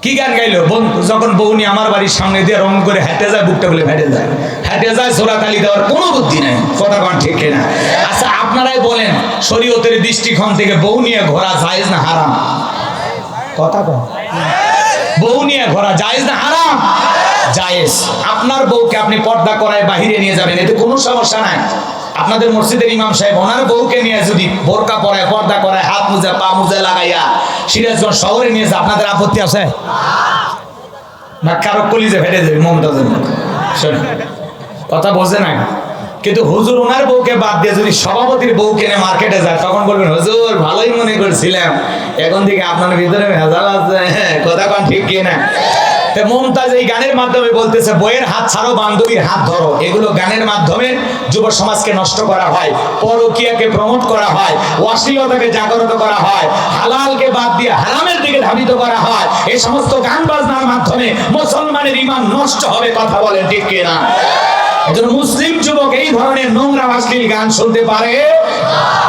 কি গান গাইলো? বন্ধু যখন বউ নিয়ে আমার বাড়ির সামনে দিয়ে রং করে হেঁটে যায়, বুকটা বলে হেঁটে যায় সোরাতালি দেওয়ার কোনো বুদ্ধি নাই। কথা কন ঠিক না? আচ্ছা আপনারাই বলেন, শরীয়তের দৃষ্টিকোণ থেকে বউ নিয়ে ঘোরা জায়েজ না হারাম? কথা কন, বউ নিয়ে ঘোরা জায়েজ না হারাম? জায়েজ। আপনার বউকে আপনি পর্দা করায় বাহিরে নিয়ে যাবেন, এতে কোনো সমস্যা নাই। আপনাদের মসজিদের ইমাম সাহেব ওনার বউকে নিয়ে যদি বোরকা পরায়, পর্দা করায়, হাত মুজা পা মুজা লাগাইয়া সিরাজগঞ্জ শহরে নিয়ে যায়, আপনাদের আপত্তি আছে? না কারো কলিজে ফেটে যাবে মমতাজের মতো। শোনেন, কথা বোঝে না। কিন্তু হুজুর ওনার বউকে বাদ দিয়ে যদি সভাপতির বউ কিনে মার্কেটে যায়, তখন বলবেন হুজুর ভালোই মনে করছিলাম, এখন থেকে আপনার ভিতরে ভেজাল আছে। কথা কন ঠিক কিনা? মমতাজ এই গানের মাধ্যমে বলতেছে, বইয়ের হাত ছাড়ো, বান্ধবীর হাত ধরো। এগুলো গানের মাধ্যমে যুব সমাজকে নষ্ট করা হয়, পরকীয়াকে প্রমোট করা হয়, অশ্লীলতাকে জাগ্রত করা হয়, হালালকে বাদ দিয়ে হারামের দিকে ধাবিত করা হয়। এই সমস্ত গান বাজনার মাধ্যমে মুসলমানের ঈমান নষ্ট হবে। কথা বলেন ঠিক কিনা? একজন মুসলিম যুবক এই ধরনের নোংরা অশ্লীল গান শুনতে পারে?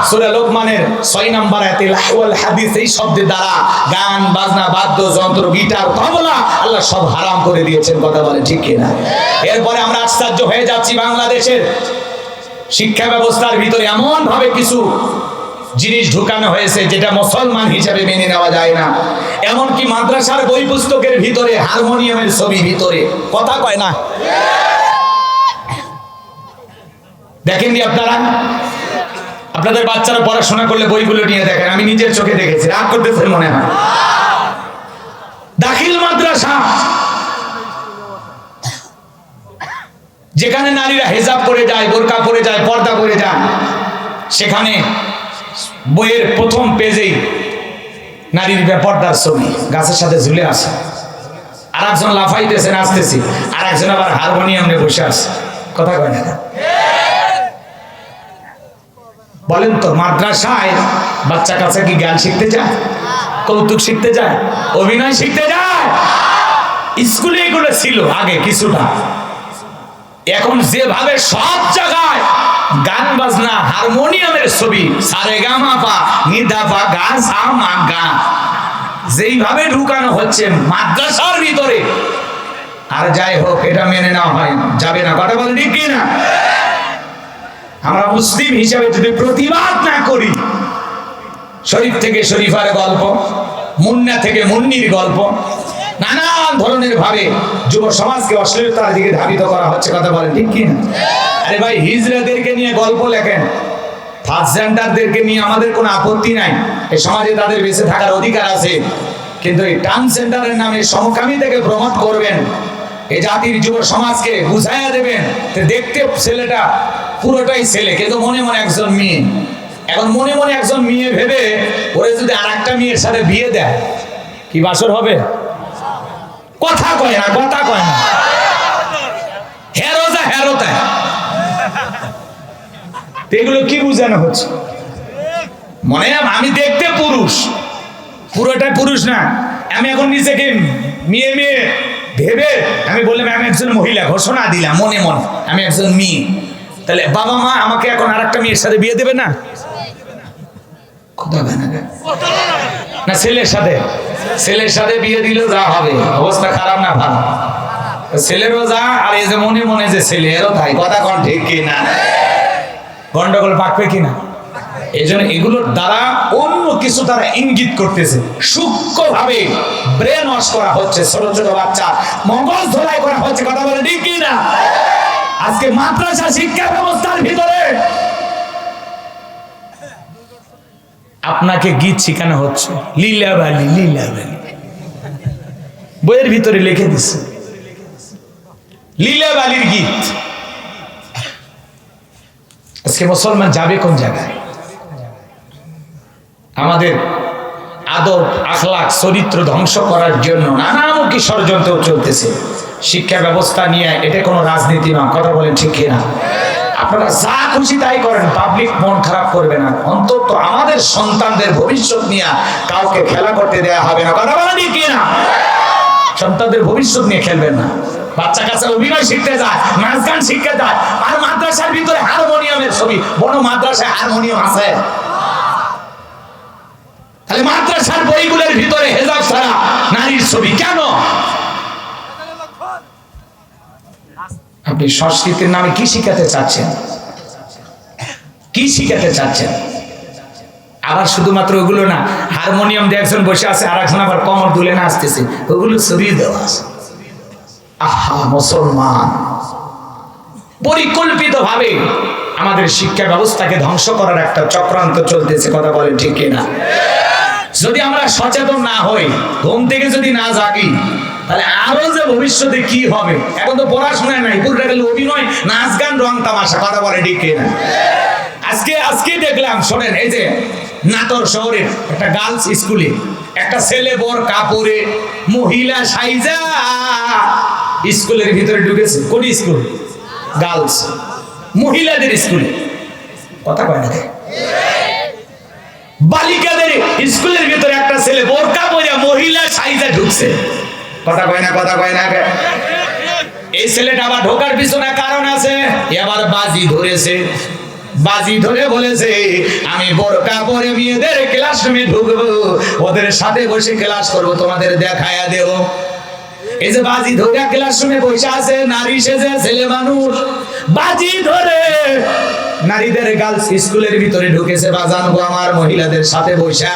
সূরা লোকমানের 6 নম্বর আয়াতে লাহওয়াল হাদিস এই শব্দের দ্বারা গান বাজনা, বাদ্যযন্ত্র, গিটার, তবলা আল্লাহ সব হারাম করে দিয়েছেন। কথা বলেন ঠিক কিনা? এরপরে আমরা আশ্চর্য হয়ে যাচ্ছি, বাংলাদেশের শিক্ষা ব্যবস্থার ভিতরে এমন ভাবে কিছু জিনিস ঢুকানো হয়েছে যেটা মুসলমান হিসেবে মেনে নেওয়া যায় না। এমনকি মাদ্রাসার বই পুস্তকের ভিতরে হারমোনিয়ামের ছবি ভিতরে। কথা কয় না? দেখেননি আপনারা? আপনাদের বাচ্চারা পড়াশোনা করলে বইগুলো নিয়ে দেখেন, আমি নিজের চোখে দেখেছি। রাগ করতেছেন মনে হয়? দাখিল মাদ্রাসা, যেখানে নারীরা হেজাব পরে যায়, বোরকা পরে যায়, পর্দা পরে যায়, সেখানে বইয়ের প্রথম পেজেই নারীর বেপর্দার ছবি গাছের সাথে ঝুলে আছে। আর একজন লাফাইতেছে, নাচতেছে, আর একজন আবার হারমোনিয়াম নিয়ে বসে আছে। কথা কয় না? বলেন তো, মাদ্রাসায় বাচ্চা কাচ্চা কি গান শিখতে যায়, কৌতুক শিখতে যায়, অভিনয় শিখতে যায়? স্কুলে এগুলো ছিল আগে কিছুটা। এখন যেভাবে সব জায়গায় গান বাজনা, হারমোনিয়ামের ছবি, সারেগামাপা নিদাপা গা সা মা গা, যেইভাবে ঢুকানো হচ্ছে মাদ্রাসার ভিতরে, আর যাই হোক এটা মেনে নেওয়া হয় যাবে না। কথা বলেন ঠিক কিনা? আমরা মুসলিম হিসাবে যদি প্রতিবাদ না করি, শরীফ থেকে শরীফার গল্প, মুন্না থেকে মুন্নির গল্প, নানান ধরনের ভাবে যুব সমাজকে অশ্লীলতার দিকে ধাবিত করা হচ্ছে। কথা বলেন ঠিক কিনা? আরে ভাই, হিজড়াদেরকে নিয়ে গল্প লেখেন, ট্রান্সজেন্ডারদেরকে নিয়ে আমাদের কোনো আপত্তি নাই, এই সমাজে তাদের বেঁচে থাকার অধিকার আছে। কিন্তু এই ট্রান্সজেন্ডারের নামে সমকামীদেরকে প্রমোট করবেন, এই জাতির যুব সমাজকে বুঝাইয়া দেবেন দেখতে ছেলেটা পুরোটাই ছেলে, কিন্তু মনে মনে একজন মেয়ে। এখন মনে মনে একজন মেয়ে ভেবে ওরে যদি আর একটা মেয়ের সাথে বিয়ে দেয়, কি বাসর হবে? কথা কয় না? কথা কয় না? হেরোজা হেরোতায় এগুলো কি বুঝানো হচ্ছে? মনে আমি দেখতে পুরুষ, পুরোটাই পুরুষ না। আমি এখন নিজেকে মেয়ে মেয়ে ভেবে আমি বললাম আমি একজন মহিলা, ঘোষণা দিলাম মনে মনে আমি একজন মেয়ে। তাহলে বাবা মা আমাকে এখন আর একটা মেয়ের সাথে বিয়ে দেবে না? না ছেলের সাথে? ছেলের সাথে বিয়ে দিলেও যা হবে, অবস্থা খারাপ না ভালো? ছেলেরও যা, আর এই যে মনে মনে যে ছেলে, এরও তাই। কথা কন ঠিক কিনা? গন্ডগোল পাকবে কিনা? এই জন্য এগুলোর দ্বারা অন্য কিছু তারা ইঙ্গিত করতেছে, সূক্ষ্মভাবে ব্রেন ওয়াশ করা হচ্ছে, ছোট ছোট বাচ্চা মগজ ধোলাই করা হচ্ছে। কথা বলে ঠিক কিনা? আজকে মাদ্রাসা শিক্ষা ব্যবস্থার ভিতরে আপনাকে গীত শেখানো হচ্ছে, লীলাবালি লীলাবালি বইয়ের ভিতরে লিখে দিচ্ছে লীলাবালির গীত। আজকে মুসলমান যাবে কোন জায়গায়? আমাদের আদব, আখলাক, চরিত্র ধ্বংস করার জন্য নানামুখী ষড়যন্ত্র চলতেছে। শিক্ষা ব্যবস্থা নিয়ে এটা কোনো রাজনীতি নয়। কথা বলেন ঠিক কিনা? আপনারা যা খুশি তাই করেন, পাবলিক মন খারাপ করবে না। অন্তত আমাদের সন্তানদের ভবিষ্যৎ নিয়ে কাউকে খেলা করতে দেওয়া হবে না। কথা বলেন ঠিক কিনা? সন্তানদের ভবিষ্যৎ নিয়ে খেলবেন না। বাচ্চা কাছে অভিনয় শিখতে যায়, নাচ গান শিখতে যায়, আর মাদ্রাসার ভিতরে হারমোনিয়ামের ছবি। বড় মাদ্রাসায় হারমোনিয়াম আছে? তাহলে মাদ্রাসার বইগুলোর ভিতরে হেজাব ছাড়া নারীর ছবি কেন? আপনি সংস্কৃতির নামে কি শিখাতে চাচ্ছেন? কি শিখাতে চাচ্ছেন? আবার শুধুমাত্র ওগুলো না, হারমোনিয়াম দিয়ে একজন বসে আছে আর একজন আবার কমর তুলে নাচতেছে, ওগুলো ছবি দেওয়া আছে। আহা মুসলমান, পরিকল্পিত ভাবে আমাদের শিক্ষা ব্যবস্থাকে ধ্বংস করার একটা চক্রান্ত চলতেছে, কথা বলেন ঠিক কিনা? যদি আমরা সচেতন না হই, ঘুম থেকে যদি না জাগি, তাহলে আরো যে ভবিষ্যতে কি হবে। এখন তো পড়াশোনায় নাই, পুরোটা গেলে অভিনয়, নাচ গান, রং তামাশা, কথা বলে ঠিক কিনা? আজকে দেখলাম, শোনেন, এই যে নাটোর শহরের একটা গার্লস স্কুলে একটা ছেলে বোরকা পরে মহিলা সাইজা স্কুলের ভিতরে ঢুকেছে। কোন স্কুল? গার্লস, মহিলাদের স্কুলে। কথা কয় না? বালিকাদের স্কুলের ভিতরে একটা ছেলে বোরকা পরে মহিলা সাইজা ঢুকছে। কথা কয় না? কথা কয় না? এই ছেলেটা আবার ঢোকার পিছনে কারণ আছে, এবার বাজি ধরেছে। বাজি ধরে বলেছে, আমি বোরকা পরে মেয়েদের ক্লাসরুমে ঢুকবো, ওদের সাথে বসে ক্লাস করব, তোমাদের দেখায়া দেব। এই যে বাজি ধরে ক্লাসরুমে বসে আছে, নারী সেজে ছেলে মানুষ, বাজি ধরে নারীদের গার্লস স্কুলের ভিতরে ঢুকেছে। বাজানগো আমার, মহিলাদের সাথে বসা।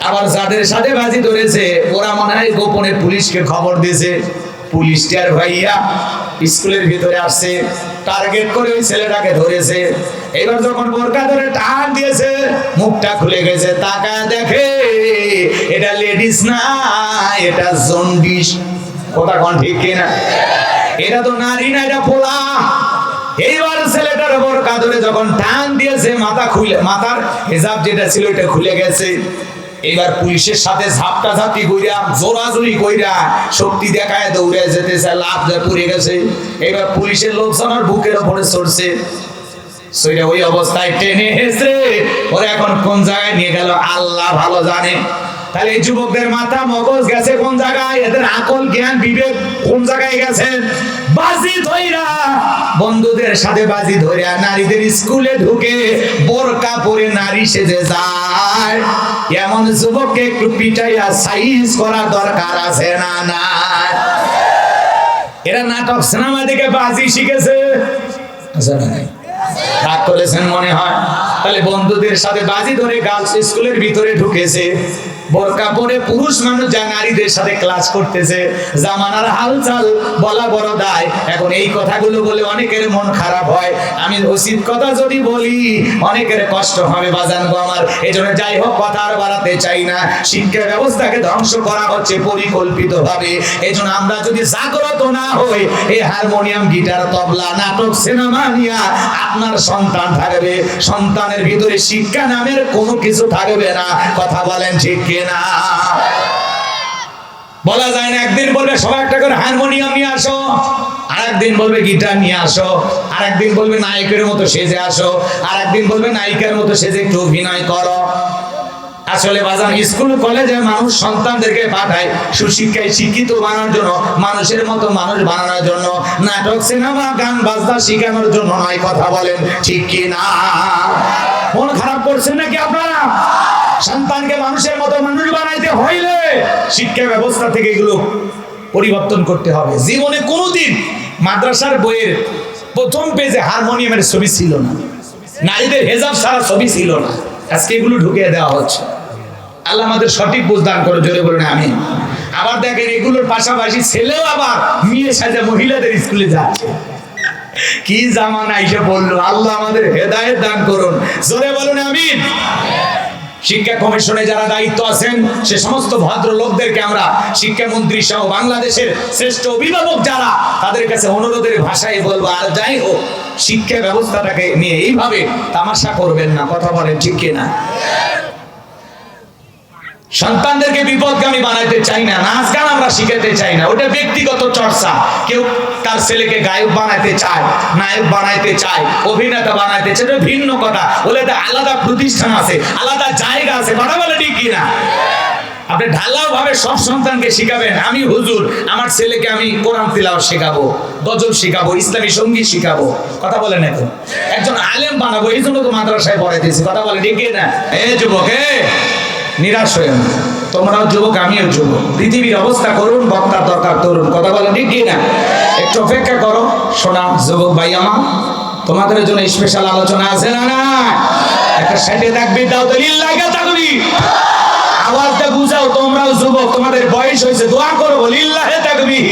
আবার যাদের সাথে বাজি ধরেছে ওরা মনে হয় গোপনে পুলিশকে খবর দিয়েছে। পুলিশটার ভাইয়া স্কুলের ভিতরে আসছে, টার্গেট করে ওই ছেলেটাকে ধরেছে। এবার যখন বোরকা ধরে টান দিয়েছে, মুখটা খুলে গেছে, তাকায় দেখে এটা লেডিস না, এটা জন্ডিস। কথা কোন ঠিক কিনা? এটা তো নারী না, এটা পোলা। এইবার ছেলেটার বোরকা ধরে যখন টান দিয়েছে, মাথার হিজাব যেটা ছিল এটা খুলে গেছে। এবার পুলিশের সাথে ঝাপটা ঝাপটি কইরা, জোরাজুরি কইরা, শক্তি দেখায় দৌড়ে যেতেছে, লাভ দিয়ে পড়ে গেছে। এবার পুলিশের লোকজন আর বুকের উপরে চড়ছে। সেটা ওই অবস্থায় টেনে হেসে ওরা এখন কোন জায়গায় নিয়ে গেল আল্লাহ ভালো জানে। তাহলে এই যুবকদের মাথা মগজ গেছে কোন জায়গায়, এদের আকল জ্ঞান বিবেক কোন জায়গায় গেছে? বাজি ধইরা, বন্ধুদের সাথে বাজি ধইরা নারীদের স্কুলে ঢুকে বোরকা পরে নারী সেজে যায়। এমন যুবককে একটু পিটাইয়া সাইজ করা দরকার আছে না? না, এরা নাটক সিনেমা দেখে বাজি শিখেছে। রাগ করেছেন মনে হয়। তাহলে বন্ধুদের সাথে বাজি ধরে গার্লস স্কুলের ভিতরে ঢুকেছে, বোরকা পরে পুরুষ মানুষ যা নারীদের সাথে ক্লাস করতেছে। জামানার হালচাল বলা বড় দায়। এখন এই কথাগুলো বলে অনেকের মন খারাপ হয়। আমি উচিত কথা যদি বলি অনেকের কষ্ট হবে বাজানগো আমার। এজন্য যাই হোক, কথা আর বাড়াতে চাই না। শিক্ষা ব্যবস্থাকে ধ্বংস করা হচ্ছে পরিকল্পিতভাবে। এজন্য আমরা যদি জাগ্রত না হই, এই হারমোনিয়াম, গিটার, তবলা, নাটক, সিনেমা নিয়ে আপনার সন্তান থাকবে, সন্তানের ভিতরে শিক্ষা নামের কোনো কিছু থাকবে না। কথা বলেন ঠিক কিনা? বলা যায় না, একদিন বলবে সবাই একটা করে হারমোনিয়াম নিয়ে আসো, আর একদিন বলবে গিটার নিয়ে আসো, আর একদিন বলবে নায়কের মতো সেজে আসো, আর একদিন বলবে নায়িকার মতো সেজে একটু অভিনয় করো। আসলে বাজার স্কুল কলেজে মানুষ সন্তানদেরকে পাঠায় সুশিক্ষায় শিক্ষিত বানানোর জন্য, মানুষের মতো মানুষ বানানোর জন্য, নাটক, সিনেমা, গান বাজনা শিখানোর জন্য নয়। কথা বলেন ঠিক কি না? মন খারাপ করছেন নাকি আপনারা? সন্তানকে মানুষের মতো মানুষ বানাইতে হইলে শিক্ষা ব্যবস্থা থেকে এগুলো পরিবর্তন করতে হবে। জীবনে কোনোদিন মাদ্রাসার বইয়ের প্রথম পেজে হারমোনিয়ামের ছবি ছিল না, নারীদের হেজাব ছাড়া ছবি ছিল না। আজকে এগুলো ঢুকিয়ে দেওয়া হচ্ছে। আল্লাহ আমাদের সঠিক বুঝ দান করে, জোরে বলেন আমিন। আবার দেখেন এগুলোর পাশাপাশি ছেলেও আবার মেয়ে সাজা মহিলাদের স্কুলে যাচ্ছে। কি জামানা এসে বললো! আল্লাহ আমাদের হেদায়েত দান করুন, জোরে বলুন আমিন। শিক্ষা কমিশনে যারা দায়িত্ব আছেন সে সমস্ত ভদ্র লোকদেরকে আমরা শিক্ষামন্ত্রী সহ বাংলাদেশের শ্রেষ্ঠ অভিভাবক যারা, তাদের কাছে অনুরোধের ভাষায় বলবো, আর যাই হোক শিক্ষা ব্যবস্থাটাকে নিয়ে এইভাবে তামাশা করবেন না। কথা বলেন ঠিক কিনা? সন্তানদেরকে বিপদগামী বানাইতে চাই না, নাচ গান আমরা শিখাতে চাই না, ওটা ব্যক্তিগত চর্চা। কেউ তার ছেলেকে গায়ক বানাইতে চায়, নায়ক বানাইতে চায়, অভিনেতা বানাইতে চায়, এটা ভিন্ন কথা। বলে আলাদা প্রতিষ্ঠান আছে, আলাদা জায়গা আছে। কথা বলে ঠিক কিনা? আপনি ঢালাও ভাবে সব সন্তানকে শিখাবেন, আমি হুজুর, আমার ছেলেকে আমি কোরআন তিলাওয়াত শেখাবো, গজল শিখাবো, ইসলামী সঙ্গীত শিখাবো। কথা বলেন, এখন একজন আলেম বানাবো, এই জন্য তো মাদ্রাসায় পড়াইতেছি। কথা বলে ঠিক কিনা? এ যুবক, নিরাশ হয়ে না। তোমরাও যুবক, আমিও যুবক, পৃথিবীর অবস্থা করুন, বক্তার দরকার তরুণ, কথা বলেন ঠিক কি না? একটু অপেক্ষা করো শোনা যুবক ভাই আমার, তোমাদের জন্য স্পেশাল আলোচনা আছে না? না, একটা সাইডে থাকবে, দাও তো লিল্লাহি তাকবীর, আওয়াজটা বুঝাও। তোমরাও যুবক, তোমাদের বয়স হয়েছে, দোয়া করবো লিল্লাহি তাকবীর।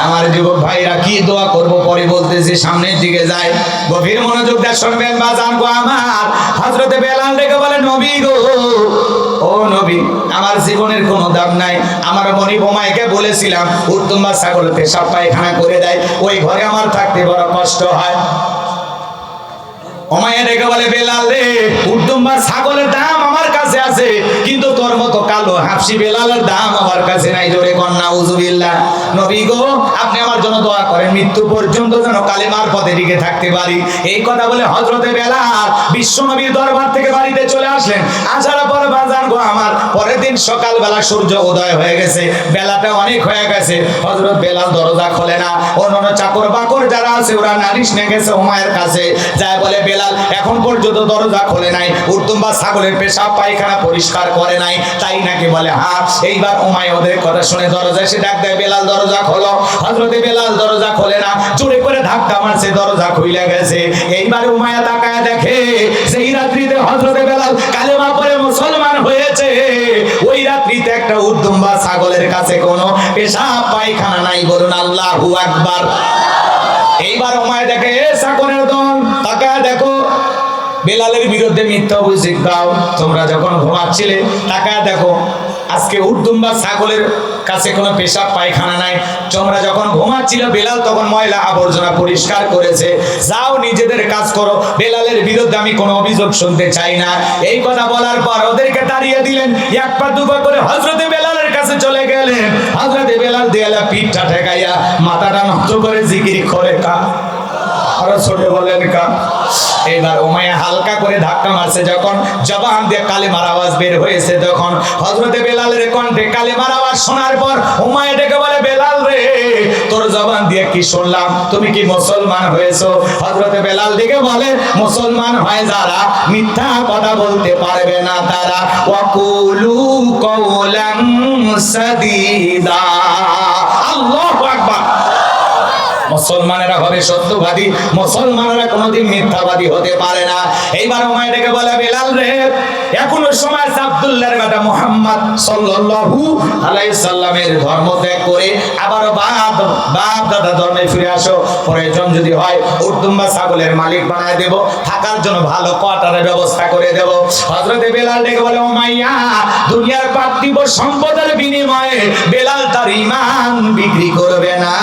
আমার যুবক ভাইরা কি দোয়া করব পরে বলতেছি, সামনের দিকে যায়, গভীর মনোযোগ দিয়ে শুনবেন বাজান গো আমার। হযরতে বেলাল ডেকে বলে, নবী গো, ও নবী, আমার জীবনের কোনো দাম নাই। আমার মনি বোমাইকে বলেছিলাম উর্দুম্বা ছাগল পেশাব পায়খানা করে দেয়, ওই ঘরে আমার থাকতে বড় কষ্ট হয়। ওমাইয়া ডেকে বলে, বেলাল রে, উর্দুম্বা ছাগলের দাম আমার কাছে আছে, কিন্তু তোর মতো কালো হাফসি বেলালের দাম আমার কাছে নাই। জোরে কন্যা উযুবিল্লাহ। নবী গো, আপনি আমার জন্য দোয়া করেন, মৃত্যু পর্যন্ত যেন কালেমার পথে টিকে থাকতে পারি। এই কথা বলে হযরতে বেলাল বিশ্ব নবীর দরবার থেকে বাড়িতে চলে আসলেন। আসার পর বাজান গো আমার, পরের দিন সকালবেলা সূর্য উদয় হয়ে গেছে, বেলাটা অনেক হয়ে গেছে। হযরত বেলাল দরজা খোলে না। অন্যান্য চাকর বাকর যারা আছে ওরা নালিশ নিয়ে গেছে উমাইয়ের কাছে, যায় বলে, বেলাল এখন পর্যন্ত দরজা খোলে নাই, উর্দুম্বা ছাগলের পেশাব পায়খানা পরিষ্কার করে নাই, তাই নাকি? বলে হ্যাঁ। এইবার উমাইয়া ওদের কথা শুনে দরজা এসে ডাক দেয়, বেলাল দরজা খোলো। হযরতে বেলাল দরজা খোলে না, জোরে করে ধাক্কা মারছে, দরজা খুইলা গেছে। এইবার উমাইয়া তাকায় দেখে সেই রাত্রিতে হযরতে বেলাল কালেমা পড়ে মুসলমান হয়েছে। ওই রাত্রিতে একটা উর্দুম্বা ছাগলের কাছে কোনো পেশাব পায়খানা নাই। বলুন আল্লাহু আকবার। এইবার উমাইয়া দেখে, এ চাকরের দল, তাকায় দেখো, বেলালের বিরুদ্ধে মিথ্যা অভিযোগ দাও। তোমরা যখন ঘুমাচ্ছিলে তাকায় দেখো, আজকে উর্দুম্বা ছাগলের কাছে কোনো পেশাব পায়খানা নাই। তোমরা যখন ঘুমাচ্ছিল বেলাল তখন ময়লা আবর্জনা পরিষ্কার করেছে। যাও নিজেদের কাজ করো, বেলালের বিরুদ্ধে আমি কোনো অভিযোগ শুনতে চাই না। এই কথা বলার পর ওদেরকে তাড়িয়ে দিলেন। এক পা দুপা করে হযরতে বেলালের কাছে চলে গেলেন। হযরতে বেলাল দেয়ালে পিঠটা ঠেকাইয়া মাথাটা নত করে জিকির করে কা, আরো ছোট বলেন কা। এবার উমাইয়া হালকা করে ধাক্কা মারছে, যখন জবান দিয়ে কালেমার আওয়াজ বের হয়েছে, তখন হযরতে বেলালের কণ্ঠে কালেমার আওয়াজ শোনার পর উমাইয়া ডেকে বলে, বেলাল রে, তোর জবান দিয়ে কি শুনলাম, তুমি কি মুসলমান হয়েছো? হযরতে বেলাল ডেকে বলে, মুসলমান হয় যারা মিথ্যা কথা বলতে পারবে না তারা। ওয়াকুলু কওলান সাদীদা। আল্লাহু আকবার। মুসলমানেরা হবে সত্যবাদী, মুসলমানেরা কোনোদিন মিথ্যাবাদী হতে পারে না। এইবার উমাইয়া ডেকে বলে, বেলাল রে, এখনো সময় আছে, আব্দুল্লাহর বেটা মুহাম্মদ সাল্লাল্লাহু আলাইহি সাল্লামের ধর্ম ত্যাগ করে আবার বাপ দাদা ধর্মে ফিরে আসো। প্রয়োজন যদি হয় উর্দুম্বা ছাগলের মালিক বানায় দেব, থাকার জন্য ভালো কোয়ার্টারের ব্যবস্থা করে দেব। হযরতে বেলাল ডেকে বলে, উমাইয়া, দুনিয়ার পার্থিব সম্পদের বিনিময়ে বেলাল তার ঈমান বিক্রি করবে না।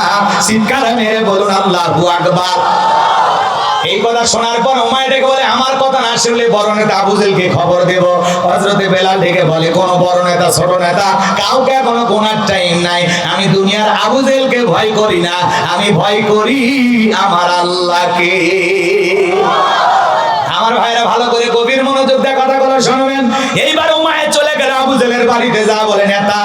চিৎকার মেরে বলুন আল্লাহু আকবার। এই কথা শোনার পর উমাইয়া ডেকে বলে, আমার কথা না শুনলে বড় নেতা আবু জেলকে খবর দেব। হযরতে বেলাল ডেকে বলে, কোন বড় নেতা ছোট নেতা কাউকে কোনো গোনার টাইম নাই। আমি দুনিয়ার আবু জেলকে ভয় করি না, আমি ভয় করি আমার আল্লাহকে। আমার ভাইরা ভালো করে গভীর মনোযোগ দিয়ে কথাগুলো শুনবেন। এইবার উমাইয়া চলে গেল আবু জেলের বাড়িতে, যা বলে, নেতা,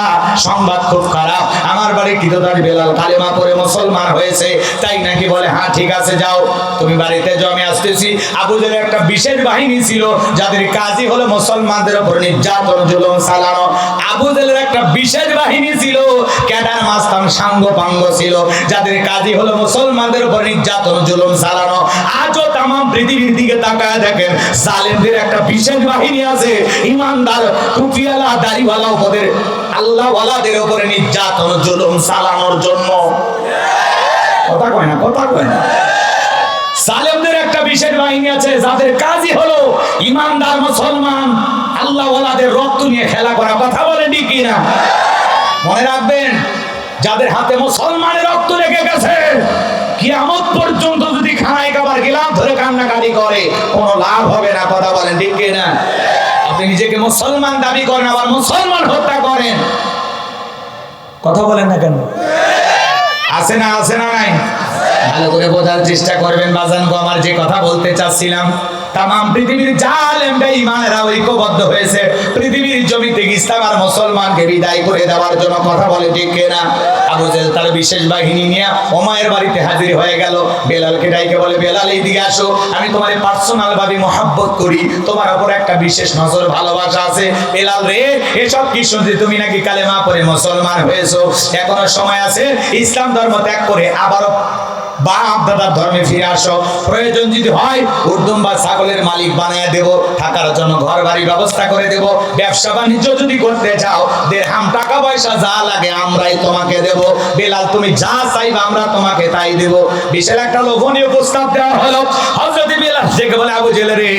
সংবাদ খুব খারাপ, আমার বাড়ি কিতদার বেলাল কালেমা পড়ে মুসলমান হয়েছে। তাই নাকি? বলে হ্যাঁ ঠিক আছে, যাও তুমি বাড়িতে যাও, আমি আসতেছি। আবু জেলের একটা বিশেষ বাহিনী ছিল যাদের কাজই হলো মুসলমানদের উপর নির্যাতন জুলুম চালানো। আবু জেলের একটা বিশেষ বাহিনী ছিল, ক্যাডার মাস্তান সাঙ্গ পাঙ্গ ছিল, যাদের কাজই হলো মুসলমানদের উপর নির্যাতন জুলুম চালানো। আজও তাম পৃথিবীর দিকে তাকায় দেখেন, জালেমদের একটা বিশেষ বাহিনী আছে, ইমানদার টুপিওয়ালা দাড়িওয়ালা উপদের আল্লাহ ওয়ালাদের উপরে নির্যাতন জুলুম চালানোর জন্য। কথা কয় না, কথা কয় না। জালেমদের একটা বিশেষ বাহিনী আছে যাদের কাজই হলো ইমানদার মুসলমান আল্লাহ ওয়ালাদের রক্ত নিয়ে খেলা করা। কথা বলেন ঠিক কি না? মনে রাখবেন, যাদের হাতে মুসলমানের রক্ত লেগে গেছে, কিয়ামত পর্যন্ত যদি খানায় খাবার গিলাম ধরে কান্নাকাটি করে, কোনো লাভ হবে না। কথা বলেন ঠিক কি না? আপনি নিজেকে মুসলমান দাবি করেন, আবার মুসলমান হত্যা করেন, কথা বলেন না কেন? আছে না, আছে না নাই? ভালো করে বোঝার চেষ্টা করবেন বাজান গো। আমার যে কথা বলতে চাচ্ছিলাম, তামাম পৃথিবীর জালেম বেঈমানেরা ঐক্যবদ্ধ হয়েছে পৃথিবীর জমিতে ইসলাম আর মুসলমানকে বিদায় করে দেওয়ার জন্য। কথা বলে ঠিক কিনা? আবু জেহেল তার বিশেষ বাহিনী নিয়ে ওমায়ের বাড়িতে হাজির হয়ে গেল। বেলালকে ডাইকে বলে, বেলাল এইদিকে আসো, আমি তোমার পার্সোনাল ভাবে মহব্বত করি, তোমার উপর একটা বিশেষ নজর ভালোবাসা আছে। বেলাল রে, এসব কি শুনছি, তুমি নাকি কালেমা পড়ে মুসলমান হয়েছো, এখনো সময় আছে, ইসলাম ধর্ম ত্যাগ করে আবারও বাপ দাদার ধর্মে ফিরে আসো। প্রয়োজন যদি হয় উর্দুম বা ছাগলের মালিক বানিয়ে দেব, থাকার জন্য ঘর বাড়ি ব্যবস্থা করে দেব, ব্যবসা বাণিজ্য যদি করতে চাও দেড়হাম টাকা পয়সা যা লাগে আমরাই তোমাকে দেব। বেলাল তুমি যা চাইবে আমরা তোমাকে তাই দেব। বিশাল একটা লোভনীয় প্রস্তাব দেওয়া হলো। হযরত বেলাল থেকে বলে, আবু জেহেল রে,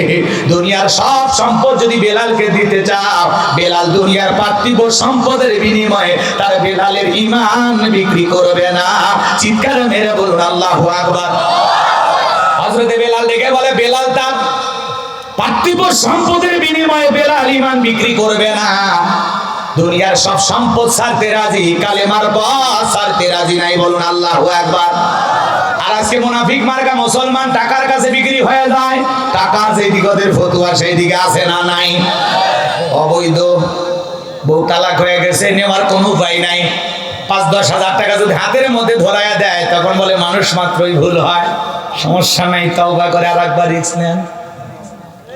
দুনিয়ার সব সম্পদ যদি বেলালকে দিতে চাও, বেলাল দুনিয়ার পার্থিব সম্পদের বিনিময়ে তার বেলালের ঈমান বিক্রি করবে না। চিৎকার মেরে বলুন আল্লাহু আকবার। হযরত বেলাল দেখে বলে, বেলাল তার পার্থিব সম্পদের বিনিময়ে বেলাল ঈমান বিক্রি করবে না। দুনিয়ার সব সম্পদ ছাড়তে রাজি, কালেমার পথ ছাড়তে রাজি নাই। বলুন আল্লাহু আকবার। আর আজকে মুনাফিক মার্কা মুসলমান টাকার কাছে বিক্রি হয়ে যায়। টাকা যেদিকে ওদের ফতুয়া সেই দিকে আছে না নাই? অবৈধ বউ তালাক হয়ে গেছে, নেওয়ার কোনো উপায় নাই। ৫-১০ হাজার টাকা যদি হাতের মধ্যে ধরাইয়া দেয়, তখন বলে মানুষ মাত্রই ভুল হয়, সমস্যা নাই, তওবা করে আর একবার রিস্ক নেন।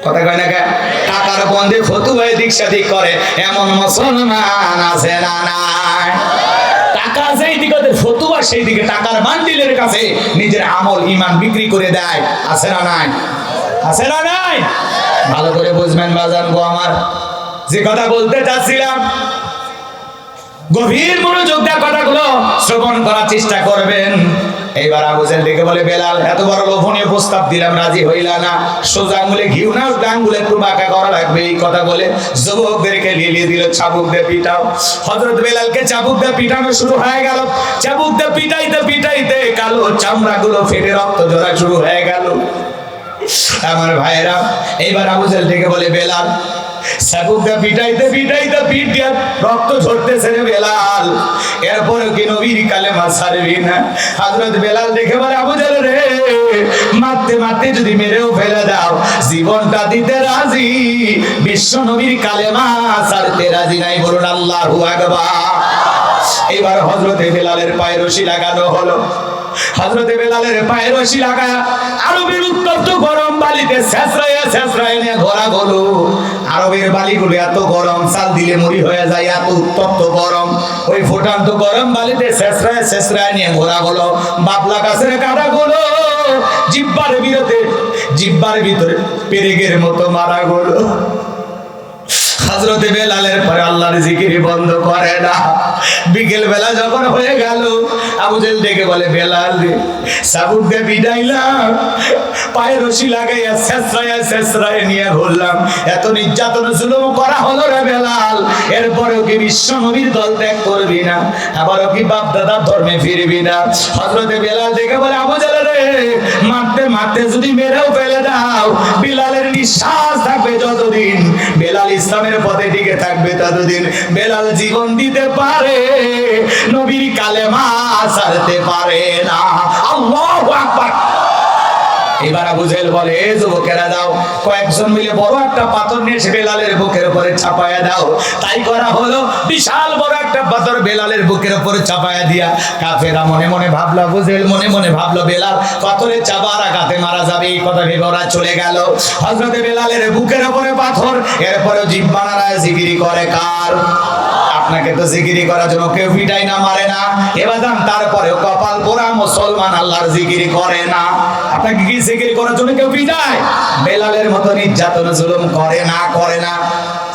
কথা কয় না কে? টাকার বন্ধে ফতুয়া এদিক সেদিক করে এমন মুসলমান আছে না নাই? টাকা যেই দিকে ওদের ফতুয়া সেই দিকে টাকার বান্ডিলের কাছে নিজের আমল ঈমান বিক্রি করে দেয়, আছে না নাই? আছে না নাই? ভালো করে বুঝবেন বাজান গো আমার, যে কথা বলতে চাচ্ছিলাম গভীর মনোযোগ দিয়ে কথাগুলো শ্রবণ করার চেষ্টা করবেন। এইবার আবু জেহেল দেখে বলে, বেলাল এত বড় লোভনীয় প্রস্তাব দিলাম, রাজি হইলা না, সোজা আঙ্গুলে ঘিউ না, আঙ্গুলে একটু বাঁকা করা লাগবে। এই কথা বলে যুবকদেরকে লিলিয়ে দিল, চাবুক দিয়ে পিটাও। হযরত বেলালকে চাবুক দিয়ে পিটানো শুরু হয়ে গেল। চাবুক দিয়ে পিটাইতে পিটাইতে কালো চামড়াগুলো ফেটে রক্ত ঝরা শুরু হয়ে গেল। আমার ভাইরা, এইবার আবু জেহেল দেখে বলে, বেলাল চাবুকটা পিটাইতে পিটাইতে পিঠ দিয়ে রক্ত ঝরতেছে রে বেলাল, এরপরে কি নবীর কালেমা ছাড়বি না? হযরত বেলাল দেখে বলে, আবু জেহেল রে, মারতে মারতে যদি মেরেও ফেলে দাও, জীবনটা দিতে রাজি, বিশ্ব নবীর কালেমা ছাড়তে রাজি নাই। বলুন আল্লাহু আকবার। এবার হযরত বেলালের পায়ে রশি লাগানো হলো। হযরত বেলালের পায়ে রশি লাগায়া আরবের উত্তপ্ত গরম বালিতে ছেঁচড়ায় নিয়ে ঘোরা হলো। আরবের বালিগুলো এত গরম, চাল দিলে মুড়ি হয়ে যায়, এত উত্তপ্ত গরম। ওই ফুটান্ত গরম বালিতে ছেঁচড়ায় নিয়ে ঘোরা হলো। বাবলা গাছের কাঁটাগুলো জিহ্বার ভিতরে পেরেকের মতো মারা গেল। হযরত বেলালের পরে আল্লাহর জিকির বন্ধ করে না। বিকেল বেলা যখন হয়ে গেল, আবু জেহেল ডেকে বলে, বেলাল রে, চাবুক দিয়ে পিটাইলাম, পায়ে রশি লাগাইয়া ছেঁচড়ায় নিয়ে ঘুরলাম, এত নির্যাতন জুলুম করা হলো রে বেলাল, এরপরেও কি বিশ্ব নবীর দল ত্যাগ করবি না? আবারও কি বাপ দাদার ধর্মে ফিরবি না? হযরত বেলাল ডেকে বলে, আবু জেহেল রে, মারতে মারতে যদি মেরেও ফেলে দাও, বেলালের নিঃশ্বাস থাকবে যতদিন, বেলাল ইসলামের পথে টিকে থাকবে ততদিন, বেলাল জীবন দিতে পারে, নবীর কালেমা ছাড়তে পারে না। আল্লাহু আকবার। এবার আবু জেহেল বলে, এ যুবকেরা দাও, কয়েকজন মিলে বড় একটা পাথর নিয়ে এসে বেলালের বুকের উপরে চাপায়া দাও। তাই করা হলো। বিশাল বড় একটা পাথর বেলালের বুকের উপরে চাপায়া দিয়া কাফেরা মনে মনে ভাবলো, আবু জেহেল মনে মনে ভাবলো, বেলাল পাথরে চাপার আঘাতে মারা যাবে, এই কথা ভেবে ওরা চলে গেল। হযরত বেলালের বুকের উপরে পাথর, এরপরেও জিহ্বা নাড়ায় জিকিরি করে কার? আপনাকে তো জিকিরি করার জন্য কেউ পিটাই না, মারে না, এবার তারপরেও কপাল পোড়া মুসলমান আল্লাহর জিকিরি করে না। আপনাকে কি জিকির করার জন্য কেউ পিটায়? বেলালের মতো নির্যাতন জুলুম করে না।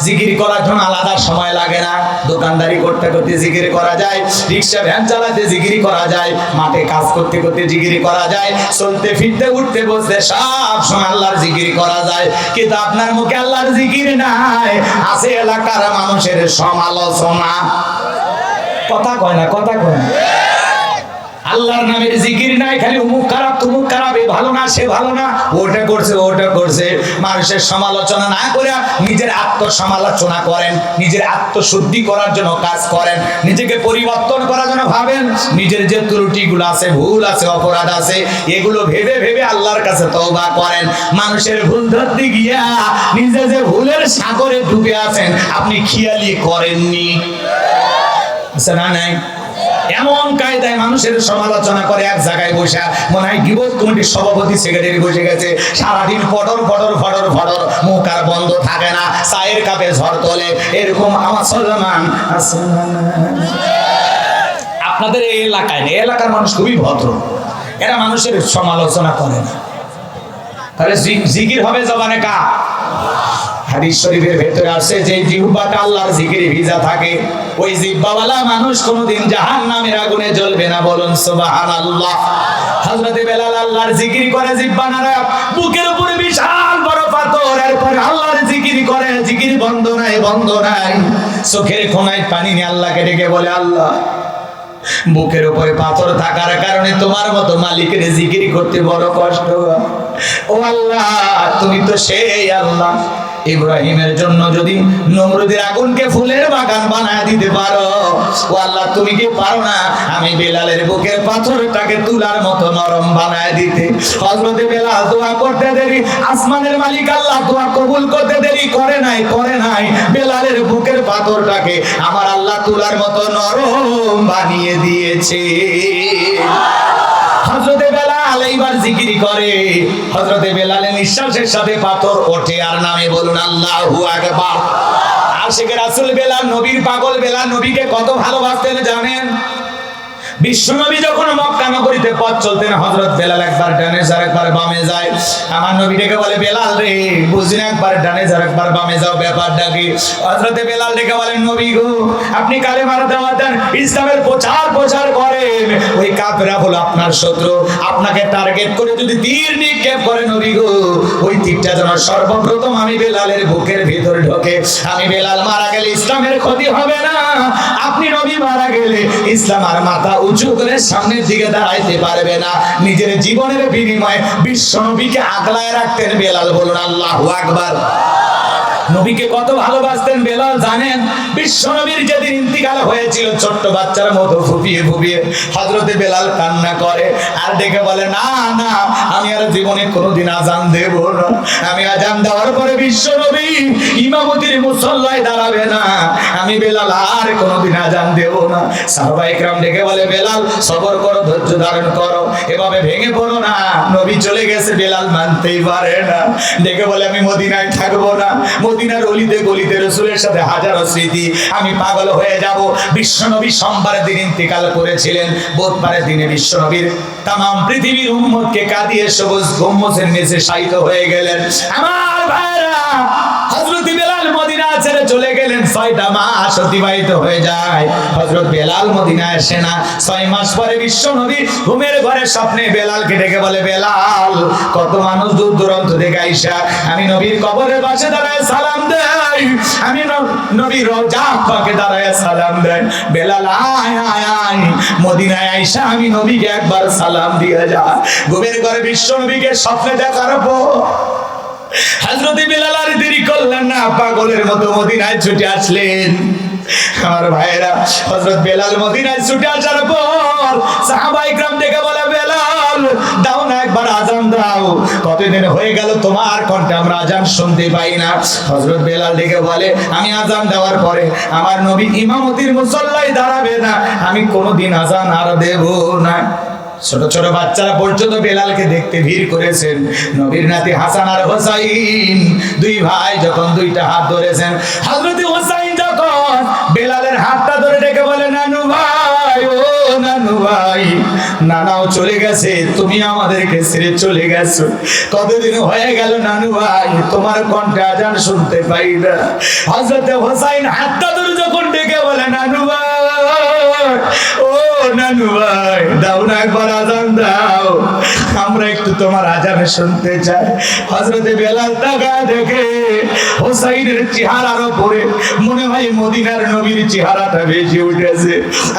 জিকির করার জন্য আলাদা সময় লাগে না। দোকানদারি করতে করতে জিকির করা যায়, রিক্সা ভ্যান চালাতে জিকির করা যায়, মাঠে কাজ করতে করতে জিকির করা যায়, চলতে ফিরতে উঠতে বসতে সব সময় আল্লাহর জিকির করা যায়। কিন্তু আপনার মুখে আল্লাহর জিকির নাই, আছে এলাকার মানুষের সমালোচনা। কথা কয় না। আল্লাহর নামের জিকির নাই, খালি অমুক খারাপ তমুক খারাপ, এ ভালো না সে ভালো না, ওটা করছে। মানুষের সমালোচনা না করে নিজের আত্মসমালোচনা করেন, নিজের আত্মশুদ্ধি করার জন্য কাজ করেন, নিজেকে পরিবর্তন করার জন্য ভাবেন। নিজের যে ত্রুটিগুলো আছে, ভুল আছে, অপরাধ আছে, এগুলো ভেবে ভেবে আল্লাহর কাছে তওবা করেন। মানুষের ভুল ধরতে গিয়া নিজে যে ভুলের সাগরে ডুবে আছেন আপনি খেয়ালি করেননি, আছে না নাই? এমন কায়দায় মানুষের সমালোচনা করে এক জায়গায় বসে, মনে হয় গিবত কমিটির সভাপতি সেক্রেটারি বসে গেছে, সারাদিন ফটর ফটর ফটর ফটর, মুখ আর বন্ধ থাকে না, চায়ের কাপে ঝড় তোলে, এরকম আমার সলমান আছে। আপনাদের এই এলাকায় না, এলাকার মানুষ খুবই ভদ্র, এরা মানুষের সমালোচনা করে না। তাহলে জিকির হবে জবানে কা? হাদিস শরীফের ভেতরে আছে যে জিহ্বাটা আল্লাহর জিকিরে ভিজা থাকে, ওই জিহ্বাওয়ালা মানুষ কোনোদিন জাহান্নামের আগুনে জ্বলবে না। বলুন সুবহানাল্লাহ। হযরত বেলাল আল্লাহর জিকির করে, জিহ্বা নাড়া, বুকের উপরে বিশাল বড় পাথর, এরপর আল্লাহর জিকির করে, জিকির বন্ধ নাই। চোখের কোণায় পানি নিয়ে আল্লাহকে ডেকে বলে, আল্লাহ, বুকের উপরে পাথর থাকার কারণে তোমার মতো মালিকের জিকির করতে বড় কষ্ট। ও আল্লাহ, তুমি তো সেই আল্লাহ, ইব্রাহিমের জন্য যদি নমরুদের আগুনকে ফুলের বাগান বানায় দিতে পারো, ও আল্লাহ তুমি কি পারো না আমি বেলালের বুকের পাথরটাকে তুলার মতো নরম বানায় দিতে? হযরত বেলাল দোয়া করতে দেরি, আসমানের মালিক আল্লাহ দোয়া কবুল করতে দেরি করে নাই। বেলালের বুকের পাথরটাকে আমার আল্লাহ তুলার মতো নরম বানিয়ে দিয়েছে। হযরতে বেলাল এইবার জিকির করে, হযরতে বেলালের নিঃশ্বাসের সাথে পাথর ওঠে আর নামে, বলুন আল্লাহু আকবার। আশিকে রাসূল বেলাল, নবীর পাগল বেলাল, নবীকে কত ভালোবাসতেন জানেন? বিশ্বনবী যখন মক্কা নগরীতে পথ চলতেন, হযরত বেলাল একবার ডানে যায় একবার বামে যায়। আমার নবী ডেকে বলে, বেলাল রে, বুঝিনা একবার ডানে যায় একবার বামে যাও, ব্যাপারটা কি? হযরত বেলাল ডেকে বলেন, নবী গো, আপনি কালেমার দাওয়াত দেন, ইসলামের প্রচার করেন, ওই কাফেররা হলো আপনার শত্রু, আপনাকে টার্গেট করে যদি তীর নিক্ষেপ করে, নবী গো, ওই তীরটা যেন সর্বপ্রথম আমি বেলালের বুকের ভিতরে ঢোকে। আমি বেলাল মারা গেলে ইসলামের ক্ষতি হবে না, আপনি নবী মারা গেলে ইসলাম আর মাথা উঁচু করে সামনের দিকে দাঁড়াইতে পারবে না। নিজের জীবনের বিনিময়ে বিশ্ব নবীকে আগলায় রাখতেন বেলাল, বলুন আল্লাহু আকবার। নবীকে কত ভালোবাসতেন বেলাল জানেন? বিশ্ব নবীর যেদিন ইন্তিকাল হয়েছিল, ছোট্ট বাচ্চার মতো ফুপিয়ে হযরতে বেলাল কান্না করে আর ডেকে বলে, না না, আমি আর জীবনে কোনোদিন আজান দেব না, আমি আজান দেওয়ার পরে বিশ্ব নবী ইমামতির মুসল্লায় দাঁড়াবে না, আমি বেলাল আর কোনোদিন আজান দেব না। সাহাবায়ে কেরাম ডেকে বলে, বেলাল সবর করো, ধৈর্য ধারণ করো, এভাবে ভেঙে পড়ো না, নবী চলে গেছে, বেলাল মানতেই পারে না। ডেকে বলে, আমি মদিনায় থাকবো না, মদিনার অলিতে গলিতে রাসূলের সাথে হাজারো স্মৃতি, আমি পাগল হয়ে যাব। বিশ্বনবী সোমবারের দিন ইন্তেকাল করেছিলেন, বুধবারের দিনে বিশ্বনবীর তামাম পৃথিবীর উম্মতকে কাঁদিয়ে সবুজ গম্বুজের নিচে শায়িত হয়ে গেলেন। আমার ভাইরা, হযরত বেলাল মদিনা ছেড়ে চলে গেলেন, 6টা মাস অতিবাহিত হয়ে যায়, হযরত বেলাল মদিনায় আসে না। 6 মাস পরে বিশ্বনবী ঘুমের ঘরে স্বপ্নে বেলালকে ডেকে বলে, বেলাল, কত মানুষ দূর দূরান্ত থেকে আইসা আমি নবীর কবরের পাশে দাঁড়ায় সালাম দেই, আমি নবীর রওজা পাকে দাঁড়ায় সালাম দেই, বেলাল আয় আয় আয়, মদিনায় আইসা আমি নবীকে একবার সালাম দিয়ে যা। ঘুমের ঘরে বিশ্বনবীকে স্বপ্নে দেখার পর হযরত বেলাল আর দেরি করলেন না, পাগলের মতো মদিনায় ছুটে আসলেন। আমার ভাইরা, হযরত বেলাল মদিনায় ছুটে আসার পর সাহাবায়ে কেরাম ডেকে বলে, বেলাল দাও না একবার আজান দাও, কতদিন হয়ে গেল তোমার কণ্ঠে আমরা আজান শুনতে পাই না। হযরত বেলাল ডেকে বলে, আমি আজান দেওয়ার পরে আমার নবী ইমামতির মুসল্লায় দাঁড়াবে না, আমি কোনোদিন আজান আর দেব না। ছোট ছোট বাচ্চারা পর্যন্ত বেলালকে দেখতে ভিড় করেছেন। নবীর নাতি হাসান আর হোসাইন, দুই ভাই যখন দুইটা হাত ধরেছেন, হযরত হোসাইন যখন বেলালের হাতটা ধরে ডেকে বলে, নানু ভাই, ও নানু ভাই, নানাও চলে গেছে, তুমি আমাদেরকে ছেড়ে চলে গেছো, কতদিন হয়ে গেল নানু ভাই, তোমার কণ্ঠে আজান শুনতে পাই না। হযরত হোসাইন হাতটা ধরে যখন ডেকে বলে, নানু ভাই, ও নানু ভাই, দাও না একবার আজান দাও, আমরা একটু তোমার আজান শুনতে চায়। হযরতে বেলাল তাকায় দেখে হোসাইনের চেহারার উপরে মনে হয় মদিনার নবীর চেহারাটা ভেসে উঠেছে।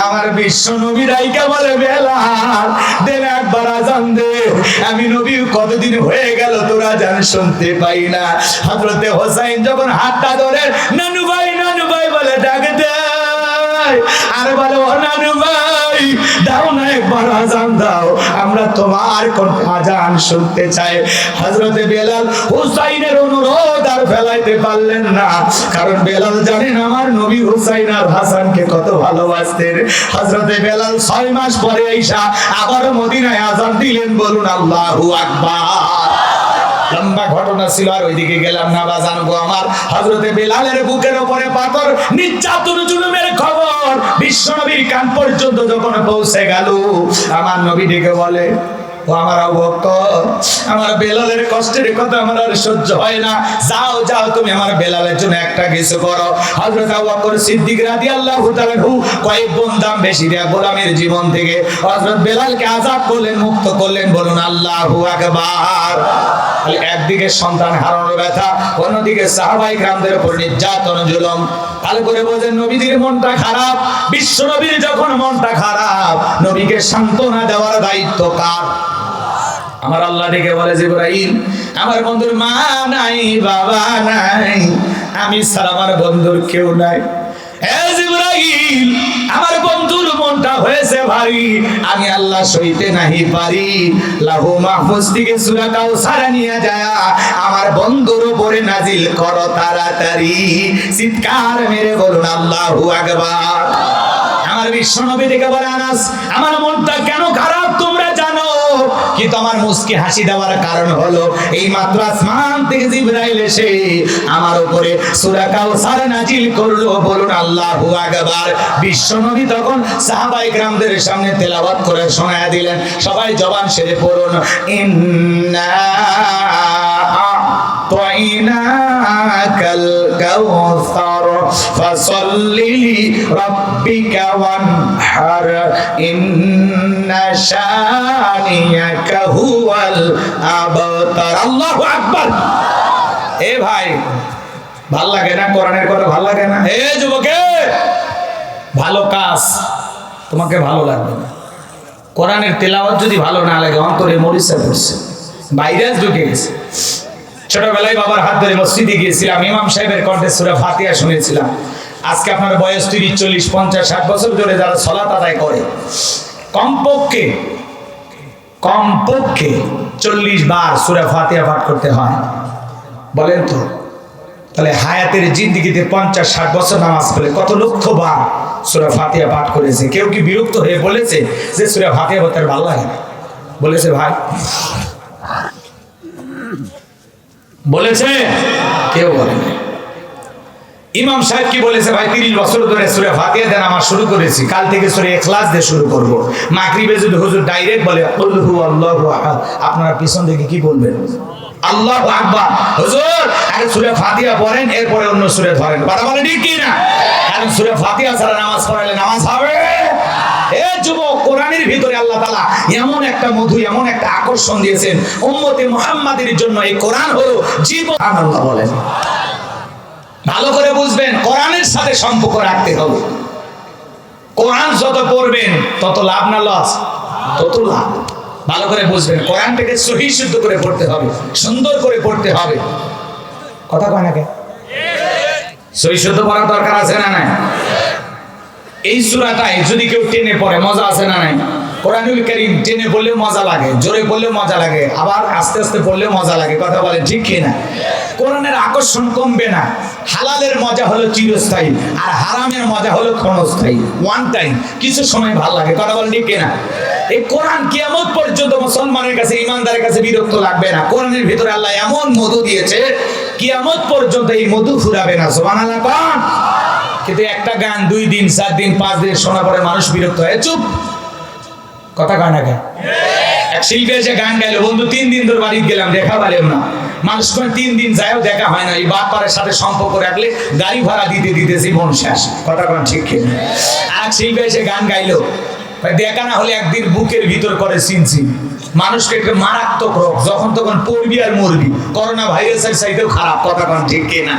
আমার বিশ্ব নবী রাইকা বলে, বেলাল দে না একবার আজান দে, আমি নবী কতদিন হয়ে গেল তোর আজান শুনতে পাই না। হযরতে হোসাইন যখন হাতটা ধরে নানু ভাই বলে ডাক দেয়, আর বলে ও নানু ভাই দাও না একবার আজান দাও, আমরা তোমার কোন আজান শুনতে চাই। হযরতে বেলাল হুসাইনের অনুরোধ আর ফেলাইতে পারলেন না, কারণ বেলাল জানেন আমার নবী হুসাইন আর হাসানকে কত ভালোবাসতেন। হযরতে বেলাল 6 মাস পরে আইসা আবার মদিনায় আজান দিলেন। বলুন আল্লাহু আকবার। লম্বা ঘটনা ছিল, আর ওইদিকে গেলাম না বাজান গো আমার। হযরতে বেলালের বুকের উপরে পাথর নির্যাতন জুলুমের খবর বিশ্বনবীর কান পর্যন্ত যখন পৌঁছে গেল, আমার নবী ডেকে বলে, ও আমার আবু বকর, আমার বেলালের কষ্টের কথা আমার আর সহ্য হয় না, যাও তুমি আমার বেলালের জন্য একটা কিছু করো। হযরত আবু বকর সিদ্দিক রাদিয়াল্লাহু তাআলা কয়েক গুণ দাম বেশি দেয়া গোলামের জীবন থেকে হযরত বেলালকে আযাদ করলেন, মুক্ত করলেন। বলুন আল্লাহু আকবার। একদিকে সন্তান হারানোর ব্যথা, অন্যদিকে সাহাবায়ে কেরামদের উপর নির্যাতন জুলুম। ভালো করে বোঝেন, নবীজির মনটা খারাপ। বিশ্ব নবীর যখন মনটা খারাপ, নবীকে সান্ত্বনা দেওয়ার দায়িত্ব কার? আমার আল্লাহ ডেকে বলে, জিবরাইল আমার বন্ধুর মা নাই, বাবা নাই, আমি ছাড়া আমার বন্ধুর কেউ নাই। হে জিবরাইল আমার বন্ধুর মনটা হয়েছে ভারী, আমি আল্লাহ সইতে নাহি পারি। লাহু মাহফুজ থেকে সূরা কাউসার নিয়ে যায় আমার বন্ধুর উপরে নাজিল করো তাড়াতাড়ি। চিৎকার মেরে বলুন আল্লাহু আকবার। আমার বিশ্ব নবী ডেকে বলে, আনাস আমার মনটা কেন খারাপ তোমরা জানো? কিন্তু আমার মুস্কি হাসি দেওয়ার কারণ হলো এই মাত্র আসমান থেকে জিবরাইল এসে আমার উপরে সূরা কাউসার নাজিল করলো। বলুন আল্লাহু আকবার। বিশ্ব নবী তখন সাহাবায়ে কেরামদের সামনে তেলাওয়াত করে শোনায়া দিলেন। সবাই জবান সেরে পড়ুন, ইন্না আ'তাইনাকাল কাউসার ফাসাল্লি লিরাব্বিকা ওয়ানহার ইন্না শানিয়াকা হুয়াল আবতার। আল্লাহু আকবার। এ ভাই ভাল লাগে না কোরআনের কথা? ভাল লাগে না? এ যুবকে, ভালো কাজ তোমাকে ভালো লাগবে না। কোরআনের তেলাওয়াত যদি ভালো না লাগে, অন্তরে মরিচা পড়ছে, ভাইরাস ঢুকে গেছে। ছোটবেলায় বাবার হাত ধরে মসজিদে গিয়েছিলাম, ইমাম সাহেবের কণ্ঠে সূরা ফাতিহা শুনেছিলাম। আজকে আপনার বয়স 30, 40, 50, 60 বছর ধরে যারা সালাত আদায় করে, কমপক্ষে 40 বার সূরা ফাতিহা পাঠ করতে হয়। বলেন তো, তাহলে হায়াতের জিন্দেগিতে 50-60 বছর নামাজ পড়ে কত লক্ষ বার সূরা ফাতিহা পাঠ করেছে। কেউ কি বিরক্ত হয়ে বলেছে যে সূরা ফাতিহা পড়তে ভালো লাগে না? বলেছে ভাই? বলেছে? কেউ বলে না। ইমাম সাহেব কি বলেছে? ভাই 30 বছর ধরে সূরা ফাতিহা দিয়ে নামাজ শুরু করেছি, কাল থেকে সূরা ইখলাস দিয়ে শুরু করব। মাগরিবে যদি হুজুর ডাইরেক্ট বলে কুল হুয়াল্লাহু আহাদ, আপনারা পিছন থেকে কি বলবেন? আল্লাহু আকবার। হুজুর আগে সূরা ফাতিহা পড়েন, এরপরে অন্য সূরা ধরেন। কথা বলে ঠিক কি না? কারণ সূরা ফাতিহা ছাড়া নামাজ পড়ালে নামাজ হবে? এ যুবক, কোরআনের ভিতরে আল্লাহ তাআলা এমন একটা মধু, এমন একটা আকর্ষণ দিয়েছেন উম্মতে মুহাম্মাদের জন্য। এই কোরআন হলো জীবন। আল্লাহ বলেন, ভালো করে বুঝবেন, কোরআনের সাথে সম্পর্ক রাখতে হবে। কোরআন যত পড়বেন তত লাভ না লস? তত লাভ। ভালো করে বুঝবেন, কোরআনটাকে সহি শুদ্ধ করে পড়তে হবে, সুন্দর করে পড়তে হবে। কথা কয় না কে? সহি শুদ্ধ পড়ার দরকার আছে না নাই? এই সূরাটাই যদি কেউ টেনে পড়ে মজা আছে না নাই? কোরআনুল কারীম টেনে পড়লেও মজা লাগে, জোরে পড়লেও মজা লাগে, আবার আস্তে আস্তে পড়লেও মজা লাগে। কথা বলেন ঠিক কি না? কোরআনের আকর্ষণ কমবে না। হালালের মজা হলো চিরস্থায়ী, আর হারামের মজা হলো ক্ষণস্থায়ী, ওয়ান টাইম, কিছু সময় ভালো লাগে। কথা বলেন ঠিক কি না? এই কোরআন কিয়ামত পর্যন্ত মুসলমানের কাছে, ইমানদারের কাছে বিরক্ত লাগবে না। কোরআনের ভিতরে আল্লাহ এমন মধু দিয়েছে, কিয়ামত পর্যন্ত এই মধু ফুরাবে না। সুবহানাল্লাহ। কিন্তু একটা গান 2 দিন, 4 দিন, 5 দিন শোনা পরে মানুষ বিরক্ত হয়, চুপ। কথা কয় না কেন? এক শিল্পী এসে গান গাইলো, বন্ধু 3 দিন ধরে বাড়ি গেলাম, দেখা পেলাম না। মানুষ 3 দিন যায়ও দেখা হয় না। এই বাপারের সাথে সম্পর্ক রাখলে গাড়ি ভাড়া দিতে দিতে জীবন শেষ। কথা কন ঠিক কি? এক শিল্পী এসে গান গাইলো, দেখা না হলে একদিন বুকের ভিতর করে চিনচিন। মানুষকে একটা মারাত্মক রোগ, যখন তখন পড়বি আর মরবি। করোনা ভাইরাসের চাইতেও খারাপ, কথা কোন ঠিক কিনা?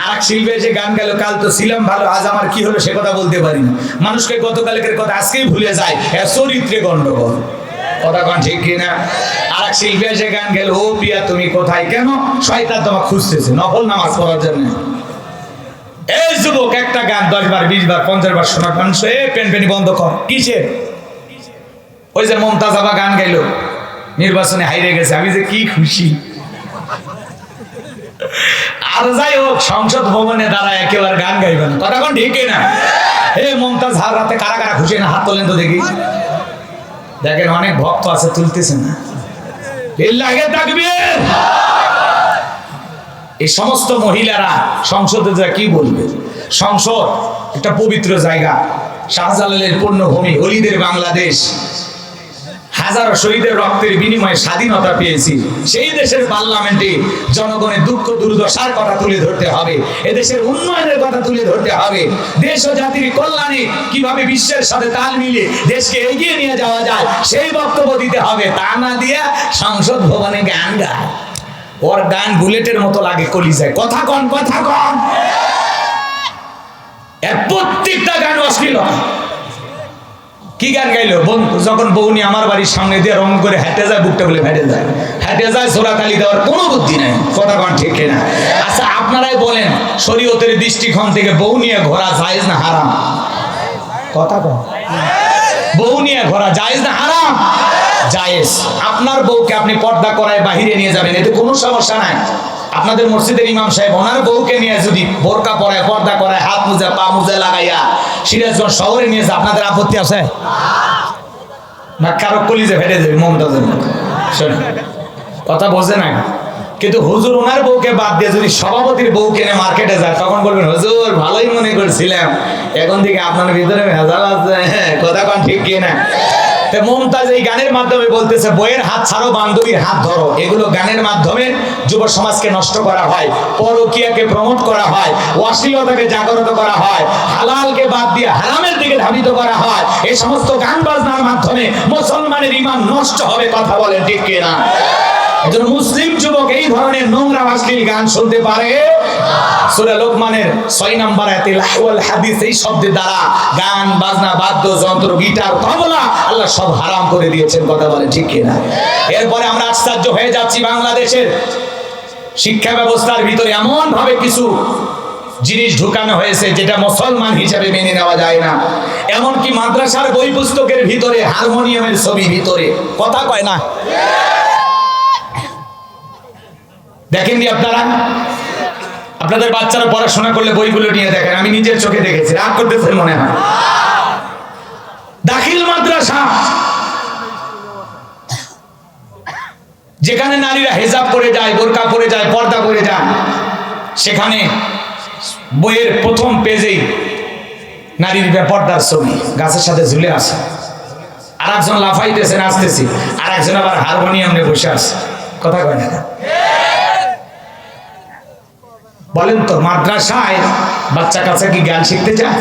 আর শিল্পী এসে গান গেল, কাল তো ছিলাম ভালো, আজ আমার কি হলো সে কথা বলতে পারি না। মানুষকে গতকালকের কথা আজকেই ভুলে যায়, এর চরিত্রে গন্ডগোল, কথা কোন ঠিক কিনা? আর এক শিল্পী এসে গান গেল, ও পিয়া তুমি কোথায়, কেন? শয়তান তোমাকে খুঁজতেছে নফল নামাজ পড়ার জন্য। এই যুবক, একটা গান 10 বার 20 বার 50 বার শোনা মানুষ, এ পেনপেনি বন্ধ কর। কিসের? ওই যে মমতাজ আবা গান গাইল, নির্বাচনে হাইরে গেছে, আমি যে কি খুশি। আর যাই হোক, সংসদ ভবনে দাঁড়ায় একেবারে গান গাইবে না, কথা কোন ঠিক না? হে মমতাজ হার রাতে কারা কারা খুশি না, হাত তোলেন তো দেখি। দেখেন অনেক ভক্ত আছে, তুলতেছে না। লিল্লাহি তাকবীর। এই সমস্ত মহিলারা সংসদে যা কি বলবে? সংসদ একটা পবিত্র জায়গা, শাহজালালের পূর্ণভূমি, অলিদের বাংলাদেশ। হাজারো শহীদের রক্তের বিনিময়ে স্বাধীনতা পেয়েছি। সেই দেশের পার্লামেন্টে জনগণের দুঃখ দুর্দশার কথা তুলে ধরতে হবে, এদেশের উন্নয়নের কথা তুলে ধরতে হবে, দেশ ও জাতির কল্যাণে কিভাবে বিশ্বের সাথে তাল মিলিয়ে দেশকে এগিয়ে নিয়ে যাওয়া যায় সেই বক্তব্য দিতে হবে। তা না দিয়া সংসদ ভবনে গান গায়। ওর গান বুলেটের মতো লাগে কলিজায়, কথা কন, কথা কন। এর প্রত্যেকটা গান অশ্লীল। কি গান গাইলো? যখন বউনি আমার বাড়ির সামনে দিয়ে রং করে হেঁটে যায়, বুকটা বলে ফেটে যায়, হেঁটে যায়, সোরা তালি দেওয়ার কোনো বুদ্ধি নাই, কথা কোন ঠিক না? আচ্ছা আপনারাই বলেন, শরীয়তের দৃষ্টিকোণ থেকে বউ নিয়ে ঘোরা জায়েজ না হারাম? কথা কন। বউ নিয়ে ঘোরা জায়েজ না হারাম? জায়েজ। আপনার বউকে আপনি পর্দা করায় বাহিরে নিয়ে যাবেন, এতে কোনো সমস্যা নাই। আপনাদের মসজিদের ইমাম সাহেব ওনার বউকে নিয়ে যদি বোরকা পরায়, পর্দা করায়, হাত মুজা পা মুজা লাগাইয়া সিরাজগঞ্জ শহরে নিয়ে যায়, আপনাদের আপত্তি আছে না? কারো কলিজে ফেটে যাবে মমতাজের মতো। কথা বোঝে না। কিন্তু হুজুর ওনার বউকে বাদ দিয়ে যদি সভাপতির বউ কিনে মার্কেটে যায়, তখন বলবেন হুজুর ভালোই মনে করছিলাম, এখন থেকে আপনার ভিতরে ভেজাল আছে, কথা কোন ঠিক কিনা? মমতাজ এই গানের মাধ্যমে বলতেছে, বইয়ের হাত ছাড়ো, বান্ধবীর হাত ধরো। এগুলো গানের মাধ্যমে যুব সমাজকে নষ্ট করা হয়, পরকীয়াকে প্রমোট করা হয়, অশ্লীলতাকে জাগ্রত করা হয়, হালালকে বাদ দিয়ে হারামের দিকে ধাবিত করা হয়। এই সমস্ত গান বাজনার মাধ্যমে মুসলমানের ঈমান নষ্ট হবে, কথা বলেন ঠিক কিনা? একজন মুসলিম যুবক এই ধরনের নোংরা অশ্লীল গান শুনতে পারে? সূরা লোকমানের 6 নম্বর আয়াতে লাহওয়াল হাদিস এই শব্দের দ্বারা গান বাজনা, বাদ্যযন্ত্র, গিটার, তবলা আল্লাহ সব হারাম করে দিয়েছেন, কথা বলেন ঠিক কিনা? এরপরে আমরা আশ্চর্য হয়ে যাচ্ছি, বাংলাদেশের শিক্ষা ব্যবস্থার ভিতরে এমন ভাবে কিছু জিনিস ঢুকানো হয়েছে যেটা মুসলমান হিসেবে মেনে নেওয়া যায় না। এমনকি মাদ্রাসার বই পুস্তকের ভিতরে হারমোনিয়ামের ছবি ভিতরে, কথা কয় না? দেখেননি আপনারা? আপনাদের বাচ্চারা পড়াশোনা করলে বইগুলো নিয়ে দেখেন, আমি নিজের চোখে দেখেছি, রাগ করতেছেন মনে হয়। দাখিল মাদ্রাসা, যেখানে নারীরা হেজাব পরে যায়, বোরকা পরে যায়, পর্দা পরে যায়, সেখানে বইয়ের প্রথম পেজেই নারীর বেপরদার ছবি গাছের সাথে ঝুলে আছে। আর একজন লাফাইতেছে, নাচতেছে, আর একজন আবার হারমোনিয়াম নিয়ে বসে আছে, কথা কয় না? বলেন তো, মাদ্রাসায় বাচ্চা কাচ্চা কি গান শিখতে যায়,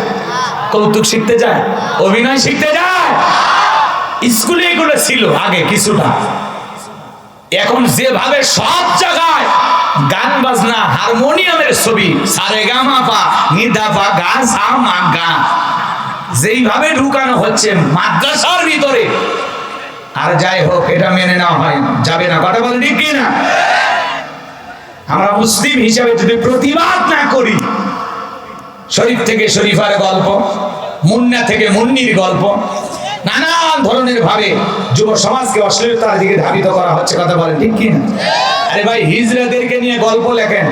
কৌতুক শিখতে যায়, অভিনয় শিখতে যায়? স্কুলে এগুলো ছিল আগে কিছুটা, এখন যেভাবে সব জায়গায় গান বাজনা, হারমোনিয়ামের ছবি, সারেগামাপা নিদাপা গা সা মা গা, যেইভাবে ঢুকানো হচ্ছে মাদ্রাসার ভিতরে, আর যাই হোক এটা মেনে নেওয়া হয় যাবে না, কথা বলেন ঠিক কিনা? আমরা মুসলিম হিসাবে যদি প্রতিবাদ না করি, শরীফ থেকে শরীফার গল্প, মুন্না থেকে মুন্নির গল্প, নানান ধরনের ভাবে যুব সমাজকে অশ্লীলতার দিকে ধাবিত করা হচ্ছে, কথা বলেন ঠিক কিনা? আরে ভাই, হিজড়াদেরকে নিয়ে গল্প লেখেন,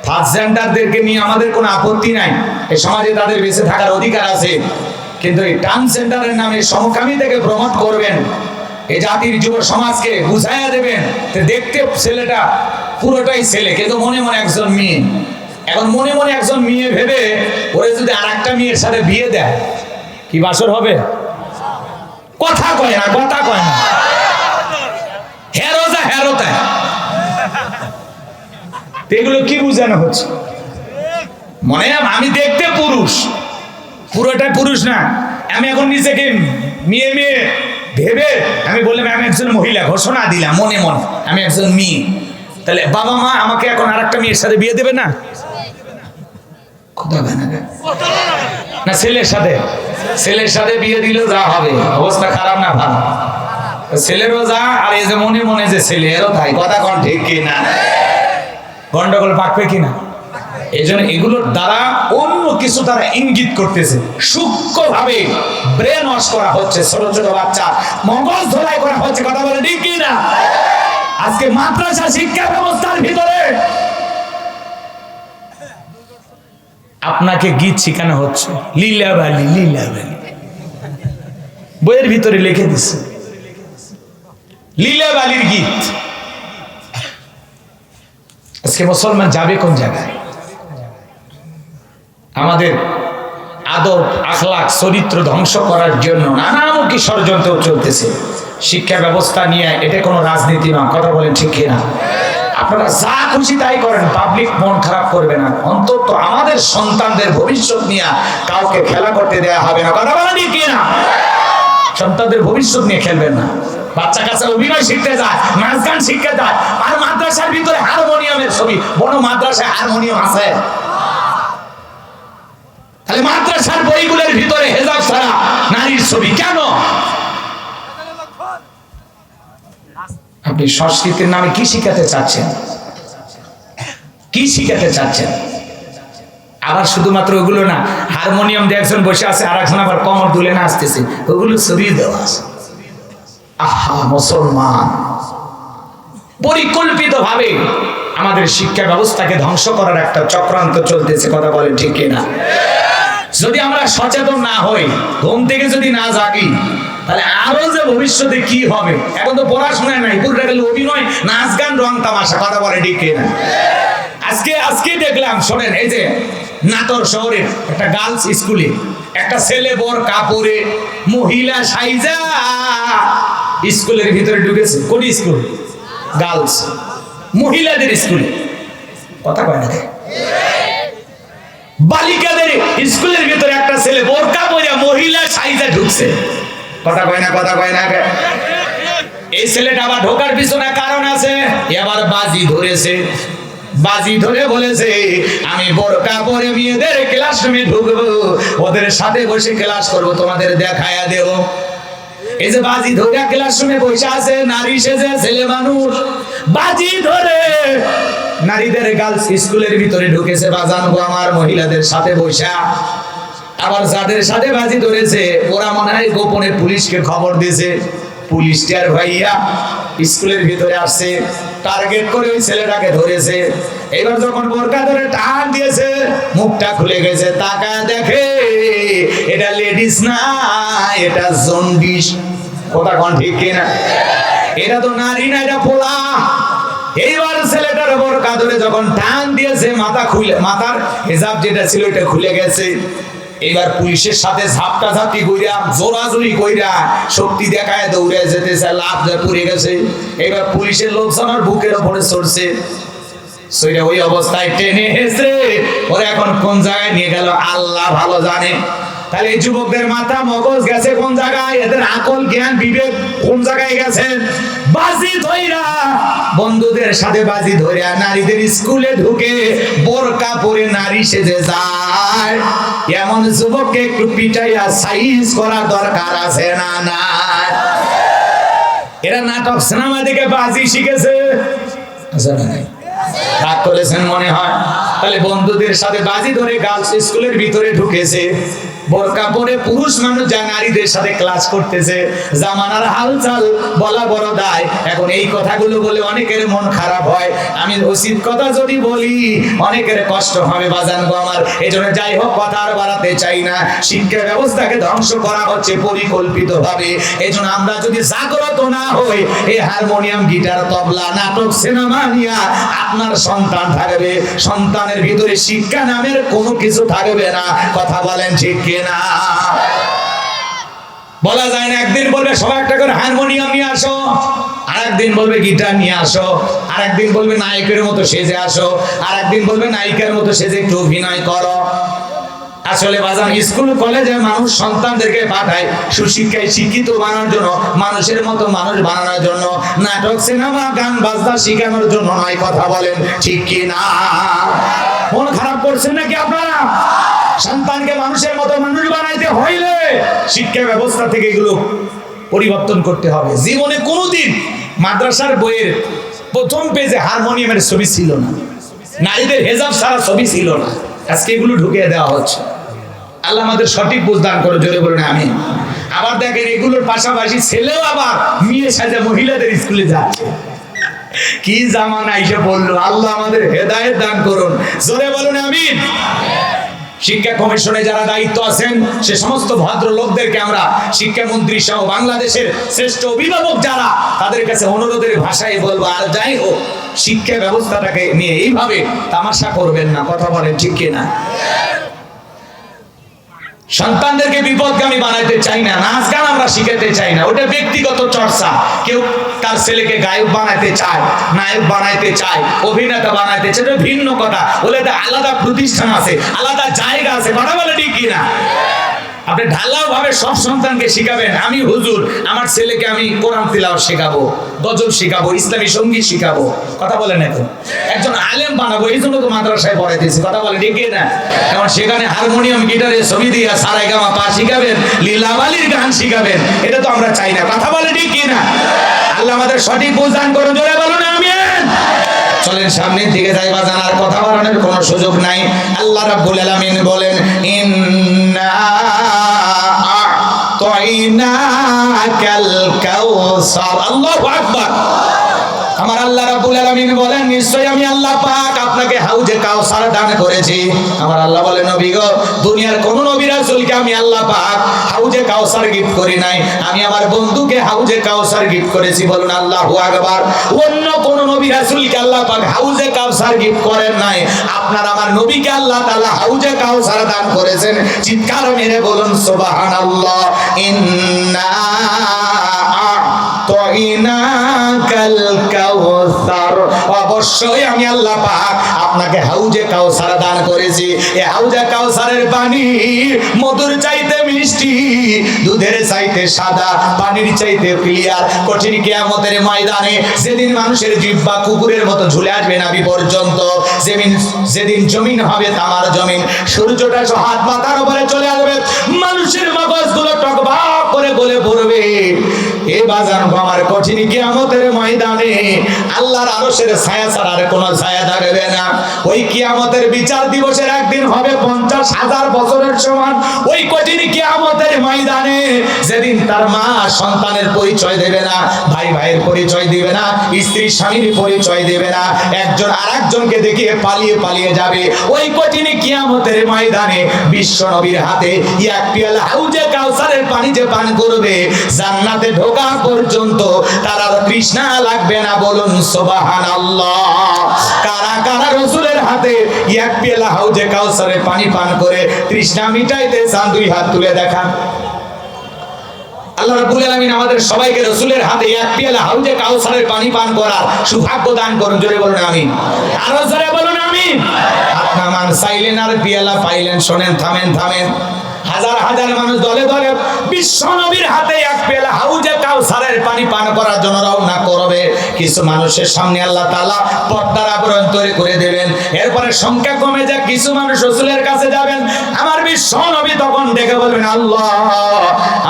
ট্রান্সজেন্ডারদেরকে নিয়ে আমাদের কোনো আপত্তি নাই, এই সমাজে তাদের বেঁচে থাকার অধিকার আছে, কিন্তু এই ট্রান্সজেন্ডারের নামে সমকামিতাকে প্রমোট করবেন, এই জাতির যুব সমাজকে বুঝাইয়া দেবেন দেখতে ছেলেটা পুরোটাই ছেলে, কিন্তু মনে মনে একজন মেয়ে। এখন মনে মনে একজন মেয়ে ভেবে ওরে যদি আর একটা মেয়ের সাথে বিয়ে দেয়, কি বাসর হবে? কথা কয় না, কথা কয় না। হেরোজা হেরোতা, এগুলো কি বুঝানো হচ্ছে? মনে আমি দেখতে পুরুষ, পুরোটাই পুরুষ না, আমি এখন নিজেকে মেয়ে মেয়ে ভেবে আমি বললাম আমি একজন মহিলা, ঘোষণা দিলাম মনে মনে আমি একজন মেয়ে, তাহলে বাবা মা আমাকে এখন আরেকটা মেয়ের সাথে বিয়ে দেবে না? না ছেলের সাথে বিয়ে দিলে যা হবে, অবস্থা খারাপ না ভালো? ছেলেরও যা, আর এই যে মনে মনে যে ছেলে এরও তাই, কথা কোন ঠিক কিনা? গন্ডগোল পাকবে কিনা? এই জন্য এগুলোর দ্বারা অন্য কিছু তারা ইঙ্গিত করতেছে, সূক্ষ্মভাবে ব্রেন ওয়াশ করা হচ্ছে, ছোট ছোট বাচ্চা মগজ ধোলাই করা হচ্ছে, কথা বলে ঠিক কিনা? আজকে মাদ্রাসা শিক্ষা ব্যবস্থার ভিতরে আপনাকে গীত শেখানো হচ্ছে, লীলাবালি লীলাবালি বইয়ের ভিতরে লিখে দিচ্ছে লীলাবালির গীত। আজকে মুসলমান যাবে কোন জায়গায়? আমাদের আদব আখলাক চরিত্র ধ্বংস করার জন্য নানামুখী ষড়যন্ত্র চলতেছে শিক্ষা ব্যবস্থা নিয়ে। এটা কোনো রাজনীতি না, কথা বলেন ঠিক কিনা? আপনারা যা খুশি তাই করেন, পাবলিক মন খারাপ করবে না, অন্তত আমাদের সন্তানদের ভবিষ্যৎ নিয়ে কাউকে খেলা করতে দেয়া হবে না, কথা বলেন ঠিক কিনা? সন্তানদের ভবিষ্যৎ নিয়ে খেলবেন না। বাচ্চা কাছে অভিনয় শিখতে যায়, নাচ গান শিখতে যায়, আর মাদ্রাসার ভিতরে হারমোনিয়ামের ছবি। বড় মাদ্রাসায় হারমোনিয়াম আছে? তাহলে মাদ্রাসার বইগুলোর ভিতরে হেজাব ছাড়া নারীর ছবি কেন? আপনি সংস্কৃতির নামে কি শিখাতে চাচ্ছেন? কি শিখাতে চাচ্ছেন? আবার শুধুমাত্র ওগুলো না, হারমোনিয়াম দিয়ে একজন বসে আছে আর একজন আবার কমর দুলে নাচতেছে, ওগুলো ছবি দেওয়া আছে। আহা মুসলমান, পরিকল্পিত ভাবে আমাদের শিক্ষা ব্যবস্থাকে ধ্বংস করার একটা চক্রান্ত চলতেছে, কথা বলেন ঠিক কিনা? যদি আমরা সচেতন না হই, ঘুম থেকে যদি না জাগি, তাহলে আরো যে ভবিষ্যতে কি হবে। এখন তো পড়াশোনায় নাই, পুরোটা গেলে অভিনয়, নাচ গান, রং তামাশা, কথা বলে ঠিক কিনা? আজকে দেখলাম, শোনেন, এই যে নাটোর শহরের একটা গার্লস স্কুলে একটা ছেলে বোরকা পরে মহিলা সাইজা স্কুলের ভিতরে ঢুকেছে। কোন স্কুল? গার্লস, মহিলাদের স্কুলে, কথা কয় না? বালিকাদের স্কুলের ভিতরে একটা ছেলে বোরকা পরে মহিলা সাইজা ঢুকছে, কথা কয় না? কথা কয় না? এই ছেলেটা আবার ঢোকার পিছনে কারণ আছে, এবার বাজি ধরেছে, বাজি ধরে বলেছে আমি বোরকা পরে মেয়েদের ক্লাসরুমে ঢুকবো, ওদের সাথে বসে ক্লাস করব, তোমাদের দেখায়া দেব। এই যে বাজি ধরে ক্লাসরুমে বসে আছে নারী সেজে ছেলে মানুষ, বাজি ধরে নারীদের গার্লস স্কুলের ভিতরে ঢুকেছে, বাজানবো আমার মহিলাদের সাথে বসা। আবার যাদের সাথে বাজি ধরেছে ওরা মনে হয় গোপনে পুলিশকে খবর দিয়েছে, পুলিশটার ভাইয়া স্কুলের ভিতরে আসছে, টার্গেট করে ওই ছেলেটাকে ধরেছে। এবার যখন বোরকা ধরে টান দিয়েছে, মুখটা খুলে গেছে, তাকায় দেখে এটা লেডিস না, এটা জন্ডিস, কথা কোন ঠিক কিনা? এটা তো নারী না, এটা পোলা। এইবার ছেলেটার বোরকা ধরে যখন টান দিয়েছে, মাথা খুলে, মাথার হিজাব যেটা ছিল এটা খুলে গেছে। এবার পুলিশের সাথে ঝাপটা ঝাপটি কইরা, জোরাজুরি কইরা, শক্তি দেখায় দৌড়ে যেতেছে, লাভ পড়ে গেছে। এবার পুলিশের লোকজন আর বুকের উপরে চড়ছে, সেটা ওই অবস্থায় টেনে হেসে ওরা এখন কোন জায়গায় নিয়ে গেল আল্লাহ ভালো জানে। তাহলে এই যুবকদের মাথা মগজ গেছে কোন জায়গায়, এদের আকল জ্ঞান বিবেক কোন জায়গায় গেছে? বাজি ধইরা, বন্ধুদের সাথে বাজি ধইরা নারীদের স্কুলে ঢুকে বোরকা পরে নারী সেজে যায়। এমন যুবককে একটু পিটাইয়া সাইজ করা দরকার আছে না? না, এরা নাটক সিনেমা দেখে বাজি শিখেছে, আছে না? নাই, রাগ করেছেন মনে হয়। তাহলে বন্ধুদের সাথে বাজি ধরে গার্লস স্কুলের ভিতরে ঢুকেছে, বোরকা পরে পুরুষ মানুষ যা নারীদের সাথে ক্লাস করতেছে। জামানার হালচাল বলা বড় দায়। এখন এই কথাগুলো বলে অনেকের মন খারাপ হয়, আমি উচিত কথা যদি বলি অনেকের কষ্ট হবে বাজানগো আমার। এই জন্য যাই হোক, কথা আর বাড়াতে চাই না। শিক্ষা ব্যবস্থাকে ধ্বংস করা হচ্ছে পরিকল্পিত ভাবে। এই জন্য আমরা যদি জাগ্রত না হই, এই হারমোনিয়াম, গিটার, তবলা, নাটক, সিনেমা নিয়ে আপনার সন্তান থাকবে, সন্তানের ভিতরে শিক্ষা নামের কোনো কিছু থাকবে না, কথা বলেন ঠিক কিনা? বলা যায় না, একদিন বলবে সবাই একটা করে হারমোনিয়াম নিয়ে আসো, আর একদিন বলবে গিটার নিয়ে আসো, আর একদিন বলবে নায়কের মতো সেজে আসো, আর একদিন বলবে নায়িকার মতো সেজে একটু অভিনয় করো। আসলে বাজান স্কুল কলেজে মানুষ সন্তানদেরকে পাঠায় সুশিক্ষায় শিক্ষিত বানানোর জন্য, মানুষের মতো মানুষ বানানোর জন্য, নাটক সিনেমা গান বাজনা শেখানোর জন্য নয়। কথা বলেন ঠিক কি না? মন খারাপ করছেন নাকি আপনারা? সন্তানকে মানুষের মতো মানুষ বানাইতে হইলে শিক্ষা ব্যবস্থা থেকে এগুলো পরিবর্তন করতে হবে। জীবনে কোনোদিন মাদ্রাসার বইয়ের প্রথম পেজে হারমোনিয়ামের ছবি ছিল না, নারীদের হেজাব ছাড়া ছবি ছিল না। আজকে এগুলো ঢুকিয়ে দেওয়া হচ্ছে। আল্লাহ আমাদের সঠিক বুঝ দান করে, জোরে বলুন আমিন। আবার দেখেন এগুলোর পাশাপাশি ছেলেও আবার মেয়ে সাজা মহিলাদের স্কুলে যাচ্ছে। কি জামানা এসে বললো! আল্লাহ আমাদের হেদায়েত দান করুন, জোরে বলুন আমিন। শিক্ষা কমিশনে যারা দায়িত্ব আছেন সে সমস্ত ভদ্র লোকদেরকে আমরা শিক্ষামন্ত্রী সহ বাংলাদেশের শ্রেষ্ঠ অভিভাবক যারা, তাদের কাছে অনুরোধের ভাষায় বলবো, আর যাই হোক শিক্ষা ব্যবস্থাটাকে নিয়ে এইভাবে তামাশা করবেন না। কথা বলেন ঠিক কিনা? সন্তানদেরকে বিপদগামী বানাইতে চাই না, নাচ গান আমরা শিখাতে চাই না, ওটা ব্যক্তিগত চর্চা। কেউ তার ছেলেকে গায়ক বানাইতে চায়, নায়ক বানাইতে চায়, অভিনেতা বানাইতে চায়, এটা ভিন্ন কথা। বলে আলাদা প্রতিষ্ঠান আছে, আলাদা জায়গা আছে। কথা বলে ঠিক কিনা? আপনি ঢালাও ভাবে সব সন্তানকে শিখাবেন, আমি হুজুর আমার ছেলেকে আমি কোরআন তিলাওয়াত শেখাবো, গজল শেখাবো, ইসলামী সঙ্গীত শেখাবো। কথা বলেন এখন একজন আলেম বানাবো, এই জন্য তো মাদ্রাসায় পড়াইতেছি। কথা বলে ঠিক না? এখন সেখানে হারমোনিয়াম গিটারে ছবি দিয়া সারাইগামা পা শিখাবেন, লীলাবালির গান শিখাবেন, এটা তো আমরা চাই না। কথা বলে ঠিক না? আল্লাহ আমাদের সঠিক বুঝদান করুন, জোরে বলুন আমিন। চলেন সামনের দিকে যাই, বাজান আর কথা বাড়ানোর কোনো সুযোগ নাই। আল্লাহ রাব্বুল আলামিন বলেন, ইন্না আ'তাইনাকাল কাউসার। আল্লাহু আকবার। আমার আল্লাহ রাব্বুল আলামিন বলেন, নিশ্চয়ই আমি আল্লাহ পাক আপনাকে হাউজে কাউসার দান করেছি। আমার আল্লাহ বলেন, নবী গো, দুনিয়ার কোন নবী রাসূলকে আমি আল্লাহ পাক হাউজে কাউসার গিফট করি নাই, আমি আমার বন্ধুকে হাউজে কাউসার গিফট করেছি। বলুন আল্লাহু আকবার। অন্য কোন নবী রাসূলকে আল্লাহ পাক হাউজে কাউসার গিফট করেন নাই, আপনার আমার নবীকে আল্লাহ তাআলা হাউজে কাউসার দান করেছেন। চিৎকার মেরে বলুন সুবহানাল্লাহ। ইন্না আ'তাইনাকাল কাউসার। অবশ্যই আমি আল্লাহ পাক আপনাকে হাউজে কাউসার দান করেছি। এই হাউজে কাউসারের পানি মধুর চাইতে মিষ্টি, দুধের চাইতে সাদা, পানির চাইতে ক্লিয়ার। কঠিন কিয়ামতের ময়দানে যেদিন মানুষের জিহ্বা কুকুরের মতো ঝুলে আসবে নাভি পর্যন্ত, যেদিন জমিন হবে তামার জমিন, সূর্যটা হাত মাথার উপরে চলে আসবে, মানুষের মগজগুলো টকবক করে গলে পড়বে। এ বাজান আমার কঠিন কিয়ামতের ময়দানে আল্লাহর আরশের ছায়া ছাড়া আর কোনো ছায়া থাকবে না। ওই কিয়ামতের বিচার দিবসের একদিন হবে 50,000 বছরের সমান। ওই কঠিন কিয়ামতের ময়দানে যেদিন তার মা সন্তানের পরিচয় দেবে না, ভাই ভাইয়ের পরিচয় দিবে না, স্ত্রী স্বামীর পরিচয় দেবে না, একজন আরেকজনকে দেখিয়ে পালিয়ে পালিয়ে যাবে। ওই কঠিন কিয়ামতের ময়দানে বিশ্ব নবীর হাতে এক পেয়ালা হাউজে কাউসারের পানি যে পান করবে, জান্নাতে ঢোকা পর্যন্ত তার আর তৃষ্ণা লাগবে না। বলুন সুবহানাল্লাহ। কারা কারা রাসূলের হাতে এক পেয়ালা হাউজে কাউসারের পানি পান করে তৃষ্ণা মিটাইতে চান? দুই হাত তুলে দেখান। আল্লাহ রাব্বুল আলামিন আমাদের সবাইকে রাসূলের হাতে এক পেয়ালা হাউজে কাউসারের পানি পান করার সৌভাগ্য দান করুন, জোরে বলুন আমিন। আরো জোরে বলুন আমিন। আপনারা চাইলেন আর পেয়ালা পাইলেন, শোনেন, থামেন থামেন। হাজার হাজার মানুষ দলে দলে বিশ্ব নবীর হাতে এক পেয়ালা হাউজে কাউসারের পানি পান করার জন্য রওনা করবে। কিছু মানুষের সামনে আল্লাহ তাআলা পর্দার আবরণ তৈরি করে দেবেন। এরপরে সংখ্যা কমে যায়, কিছু মানুষ রাসূলের কাছে যাবেন। আমার বিশ্ব নবী তখন দেখে বলবেন, আল্লাহ,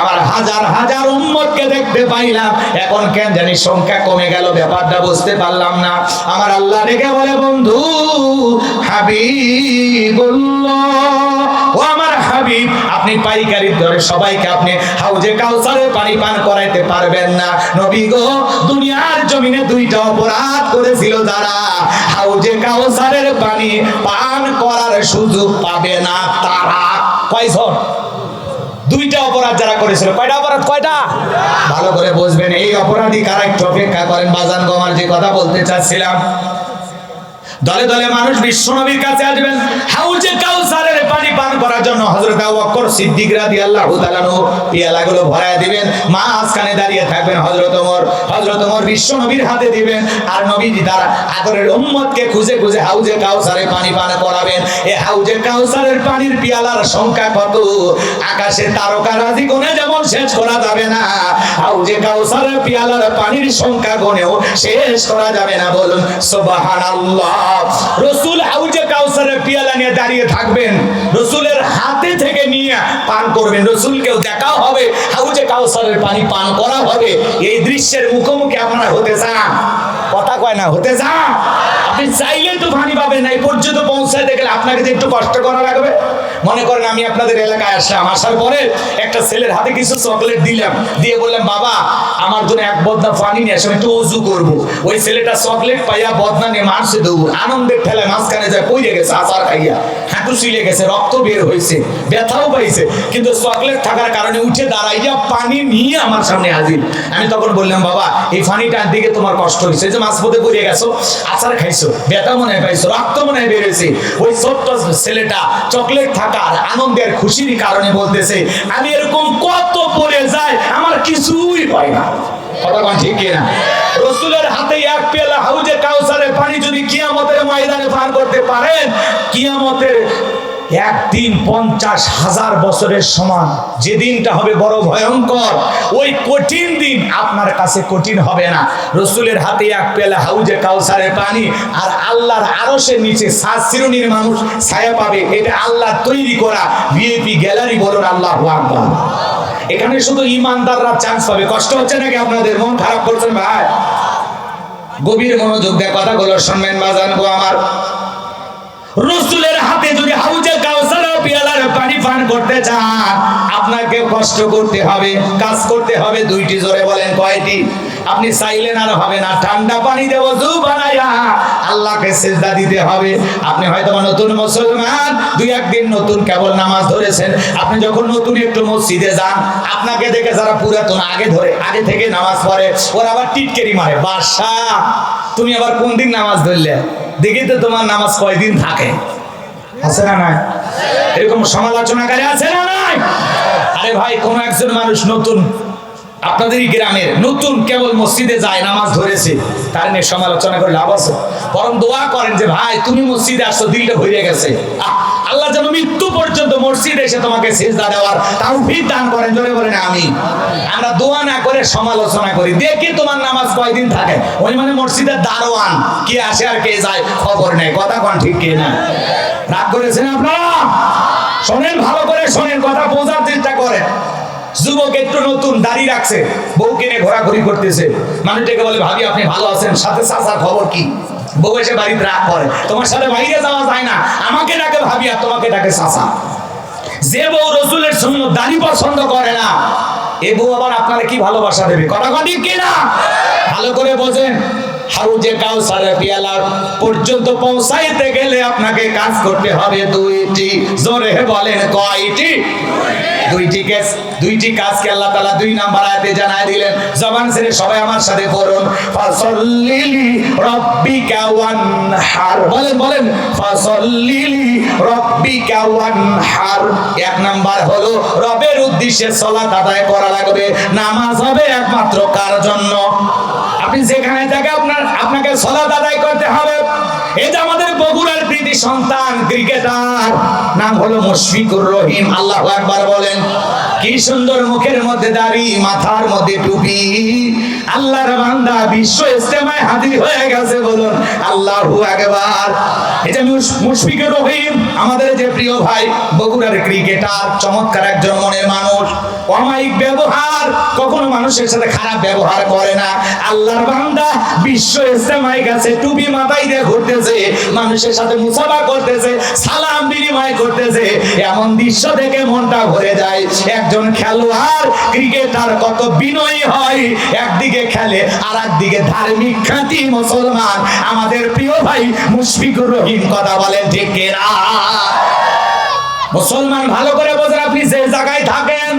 আমার হাজার হাজার উম্মতকে দেখতে পাইলাম, এখন কেন জানি সংখ্যা কমে গেল, ব্যাপারটা বুঝতে পারলাম না। আমার আল্লাহ দেখে বলে, বন্ধু হাবিবুল্লাহ, ও আমার হাবিব, আপনি পাইকারির দরে সবাইকে আপনি হাউজে কাউসারের পানি পান করাইতে পারবেন না। নবী গো, দুনিয়ার জমিনে দুইটা অপরাধ করেছিল যারা, হাউজে কাউসারের পানি পান করার সুযোগ পাবে না তারা। কয়জন? দুইটা অপরাধ যারা করেছিল। কয়টা অপরাধ? কয়টা? ভালো করে বুঝবেন। এই অপরাধী কারা একটু অপেক্ষা করেন। বাজান গমার যে কথা বলতে চাচ্ছিলাম, দলে দলে মানুষ বিশ্ব নবীর কাছে আসবেন, হাউজে কাউসারের পানি পান করার জন্য হযরত আবু বকর সিদ্দিক রাদিয়াল্লাহু তাআলা পেয়ালাগুলো ভরায় দিবেন, মাঝখানে দাঁড়িয়ে থাকবেন হযরত ওমর বিশ্ব নবীর হাতে দিবেন, আর নবীজি তার আদরের উম্মতকে খুঁজে খুঁজে হাউজে কাউসারে পানি পান করাবেন। এই হাউজে কাউসারের পানির পেয়ালার সংখ্যা কত, আকাশে তারকারাজি গুণে যেমন শেষ করা যাবে না, হাউজে কাউসারের পেয়ালার পানির সংখ্যা গুণেও শেষ করা যাবে না। বলুন সুবহানাল্লাহ। রাসূল হাউজে কাউসারের পেয়ালা নিয়ে দাঁড়িয়ে থাকবেন, রাসূলের হাতে থেকে নিয়ে পান করবেন, রাসূলকেও দেখা হবে, হাউজে কাউসারের পানি পান করা হবে। এই দৃশ্যের মুখোমুখি আপনারা হতে চান? কথা কয় না, হতে চান? আপনি চাইলে তো পানি পাবেন না, এই পর্যন্ত পৌঁছাতে গেলে আপনাকে তো একটু কষ্ট করা লাগবে। মনে করেন আমি আপনাদের এলাকায় আসলাম, আসার পরে একটা ছেলের হাতে কিছু চকলেট দিলাম, দিয়ে বললাম বাবা আমার জন্য এক বদনা পানি নিয়ে আসো, একটু ওযু করব। ওই ছেলেটা চকলেট পাইয়া বদনা নিয়ে মারছে দৌড়, আনন্দের ঠেলায় মাঝখানে যায় পড়ে গেছে, আচার খাইয়া হাঁটু ছিলে গেছে, রক্ত বের হয়েছে, ব্যথাও পাইছে, কিন্তু চকলেট থাকার কারণে উঠে দাঁড়াইয়া পানি নিয়ে আমার সামনে হাজির। আমি তখন বললাম বাবা এই পানিটার দিকে তোমার কষ্ট হয়েছে, যে মাঝপথে পড়ে গেছো, আচার খাইছো, ব্যথা মনে হয় পাইছো, রক্ত মনে হয় বেরোছে। ওই ছোট্ট ছেলেটা চকলেট থাকার আনন্দের খুশির কারণে বলতেছে আমি এরকম কত পড়ে যায় আমার কিছুই হয় না। কথা কোন ঠিক কিনা? রাসূলের হাতে এক পেয়ালা হাউজে কাউসারের পানি যদি কিয়ামতের ময়দানে পান করতে পারেন, কিয়ামতের একদিন 50,000 বছরের সমান, যে দিনটা হবে বড় ভয়ঙ্কর, ওই কঠিন দিন আপনার কাছে কঠিন হবে না। রাসূলের হাতে এক পেয়ালা হাউজে কাউসারের পানি, আর আল্লাহর আরশের নিচে 7 শ্রেণীর মানুষ ছায়া পাবে। এটা আল্লাহ তৈরি করা ভিআইপি গ্যালারি। বলুন আল্লাহু আকবার। এখানে শুধু ইমানদাররা চান্স পাবে। কষ্ট হচ্ছে নাকি আপনাদের? মন খারাপ করছেন ভাই? গভীর মনোযোগ দিয়ে কথাগুলো শুনবেন বাজান গো আমার। রাসূলের হাতে যদি হাউজে কাউসারের পেয়ালার পানি পান করতে চান, আপনাকে কষ্ট করতে হবে, কাজ করতে হবে দুইটি। জোরে বলেন কয়টি? আপনি চাইলেন আর হবে না। ঠান্ডা পানি দিয়ে ওযু বানায়া আল্লাহকে সিজদা দিতে হবে। আপনি হয়তো নতুন মুসলমান, দুই একদিন নতুন কেবল নামাজ ধরেছেন, আপনি যখন নতুন একটু মসজিদে যান, আপনাকে দেখে যারা পুরাতন আগে থেকে নামাজ পড়ে, ওরা আবার টিটকেরি মারে, বাদশা তুমি আবার কোন দিন নামাজ ধরলে, দেখি তো তোমার নামাজ কয়দিন থাকে। আছে না নাই? এরকম সমালোচনাকারী আছে না নাই? আরে ভাই কোন একজন মানুষ নতুন আপনাদেরই গ্রামের নতুন কেবল মসজিদে যায়, নামাজ ধরেছে, তার নিয়ে সমালোচনা করে লাভ আছে? বরং দোয়া করেন যে ভাই তুমি মসজিদে আসছো, দিলটা ভরে গেছে, আল্লাহ যেন মৃত্যু পর্যন্ত মসজিদে এসে তোমাকে সিজদা দেওয়ার তাওফিক দান করেন। জোরে বলেন আমিন। আমরা দোয়া না করে সমালোচনা করি, দেখি তোমার নামাজ কয়দিন থাকে। ওই মানে মসজিদের দারোয়ান, কে আসে আর কে যায় খবর নেই। কথা কোন ঠিক কি না? রাগ করেছেন আপনারা? শোনেন, ভালো করে শোনেন, কথা বোঝার চেষ্টা করেন। যুবক একটু নতুন দাড়ি রাখছে, বউ কিনে ঘোরাঘুরি করতেছে, মানুষটাকে বলে ভাবি আপনি ভালো আছেন, সাথে চাচার খবর কি? বউ এসে বাড়িতে রাগ করে, তোমার সাথে বাইরে যাওয়া যায় না, আমাকে ডাকে ভাবি আর তোমাকে ডাকে চাচা। যে বউ রাসূলের সুন্নাত দাড়ি পছন্দ করে না, এ বউ আবার আপনারা কি ভালোবাসা দেবে? কথা ঠিক কি না? ভালো করে বোঝেন। হাউজে কাউসারের পেয়ালা পর্যন্ত পৌঁছাইতে গেলে আপনাকে কাজ করতে হবে দুইটি। জোরে বলেন কয়টি? দুইটি কাজকে আল্লাহ তাআলা 2 নাম্বার আয়াতে জানায় দিলেন। জবান ছেড়ে সবাই আমার সাথে পড়ুন, ফাসাল্লিলি রাব্বিকা ওয়ানহার। বলেন ফাসাল্লিলি রাব্বিকা ওয়ানহার। 1 নাম্বার হলো রবের উদ্দেশ্যে সালাত আদায় করা লাগবে। নামাজ হবে একমাত্র কার জন্য? আপনি যেখানে থাকে আপনাকে সালাত আদায় করতে হবে। এই যে আমাদের বগুড়ার কৃতি সন্তান ক্রিকেটার, নাম হলো মুশফিকুর রহিম। আল্লাহু আকবার বলেন। কি সুন্দর, মুখের মধ্যে দাড়ি, মাথার মধ্যে টুপি। আল্লাহর বান্দা বিশ্ব ইজতেমায় হাজির হয়ে গেছে। বলুন আল্লাহু আকবার। এই যে মুশফিকুর রহিম আমাদের যে প্রিয় ভাই, বগুড়ার ক্রিকেটার, চমৎকার একজন মনের মানুষ, অমায়িক ব্যবহার, কখনো মানুষের সাথে খারাপ ব্যবহার করে না। আল্লাহর বান্দা বিশ্ব ইজতেমায় গেছে, টুপি মাথায় দিয়ে ঘুরতেছে, মানুষের সাথে মুসাফা করতেছে, সালাম বিনিময় করতেছে। এমন দৃশ্য দেখে মনটা ভরে যায়। একজন খেলোয়াড় ক্রিকেটার কত বিনয়ী হয়, একদিকে খেলে আর একদিকে ধার্মিক খাঁটি মুসলমান আমাদের প্রিয় ভাই মুশফিকুর রহিম। কথা বলেন ঠিক কিনা? মুসলমান ভালো করে বোঝেন, আপনি যে জায়গায় থাকেন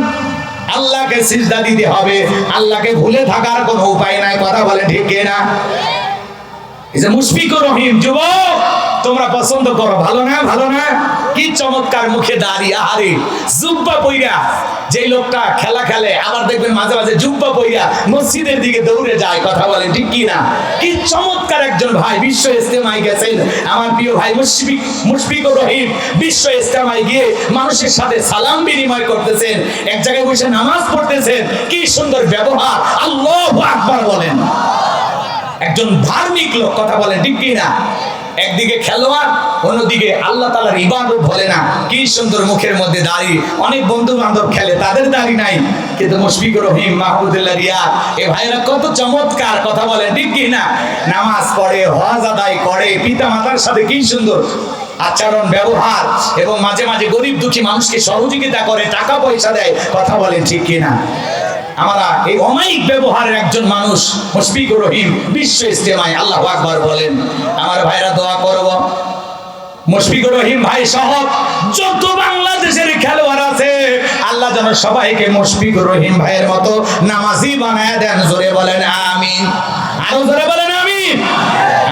আল্লাহকে সিজদা দিতে হবে, আল্লাহকে ভুলে থাকার কোনো উপায় নাই। কথা বলেন ঠিক কিনা? এই যে মুশফিকুর রহিম যুবক, তোমরা পছন্দ করো, ভালো না? ভালো না? কি চমৎকার মুখে দাঁড়িয়ে, আরে জুব্বা পইরা যেই লোকটা খেলা খেলে, আবার দেখবেন মাঝে মাঝে জুব্বা পইরা মসজিদের দিকে দৌড়ে যায়, কথা বলেন ঠিক কি না? কি চমৎকার একজন ভাই বিশ্ব ইজতেমায় গেছেন, আমার প্রিয় ভাই মুশফিকুর রহিম বিশ্ব ইজতেমায় গিয়ে মানুষের সাথে সালাম বিনিময় করতেছেন, এক জায়গায় বসে নামাজ পড়তেছেন, কি সুন্দর ব্যবহার, আল্লাহু আকবার বলেন। একজন ধার্মিক লোক, কথা বলেন ঠিক কি না? একদিকে খেলোয়াড়, অন্যদিকে আল্লাহ তাআলার ইবাদত, বলে না? কি সুন্দর মুখের মধ্যে দাড়ি, অনেক বন্ধু বান্ধব খেলে, তাদের দাড়ি নাই, কিন্তু মুশফিকুর রহিম, মাহমুদুল্লাহ রিয়াদ, এ ভাইরা কত চমৎকার, কথা বলেন ঠিক কি না? নামাজ পড়ে, হজ আদায় করে, পিতা মাতার সাথে কি সুন্দর আচরণ ব্যবহার, এবং মাঝে মাঝে গরিব দুঃখী মানুষকে সহযোগিতা করে, টাকা পয়সা দেয়, কথা বলেন ঠিক কি না? আমরা এই অমায়িক ব্যবহারের একজন মানুষ মুশফিকুর রহিম বিশ্ব ইজতেমায়, আল্লাহু আকবার বলেন। আমার ভাইরা দোয়া করব, মুশফিকুর রহিম ভাই সহ যত বাংলাদেশের খেলোয়াড় আছে, আল্লাহ যেন সবাইকে মুশফিকুর রহিম ভাইয়ের মতো নামাজি বানায় দেন, জোরে বলেন আমিন, আরো জোরে বলেন আমিন।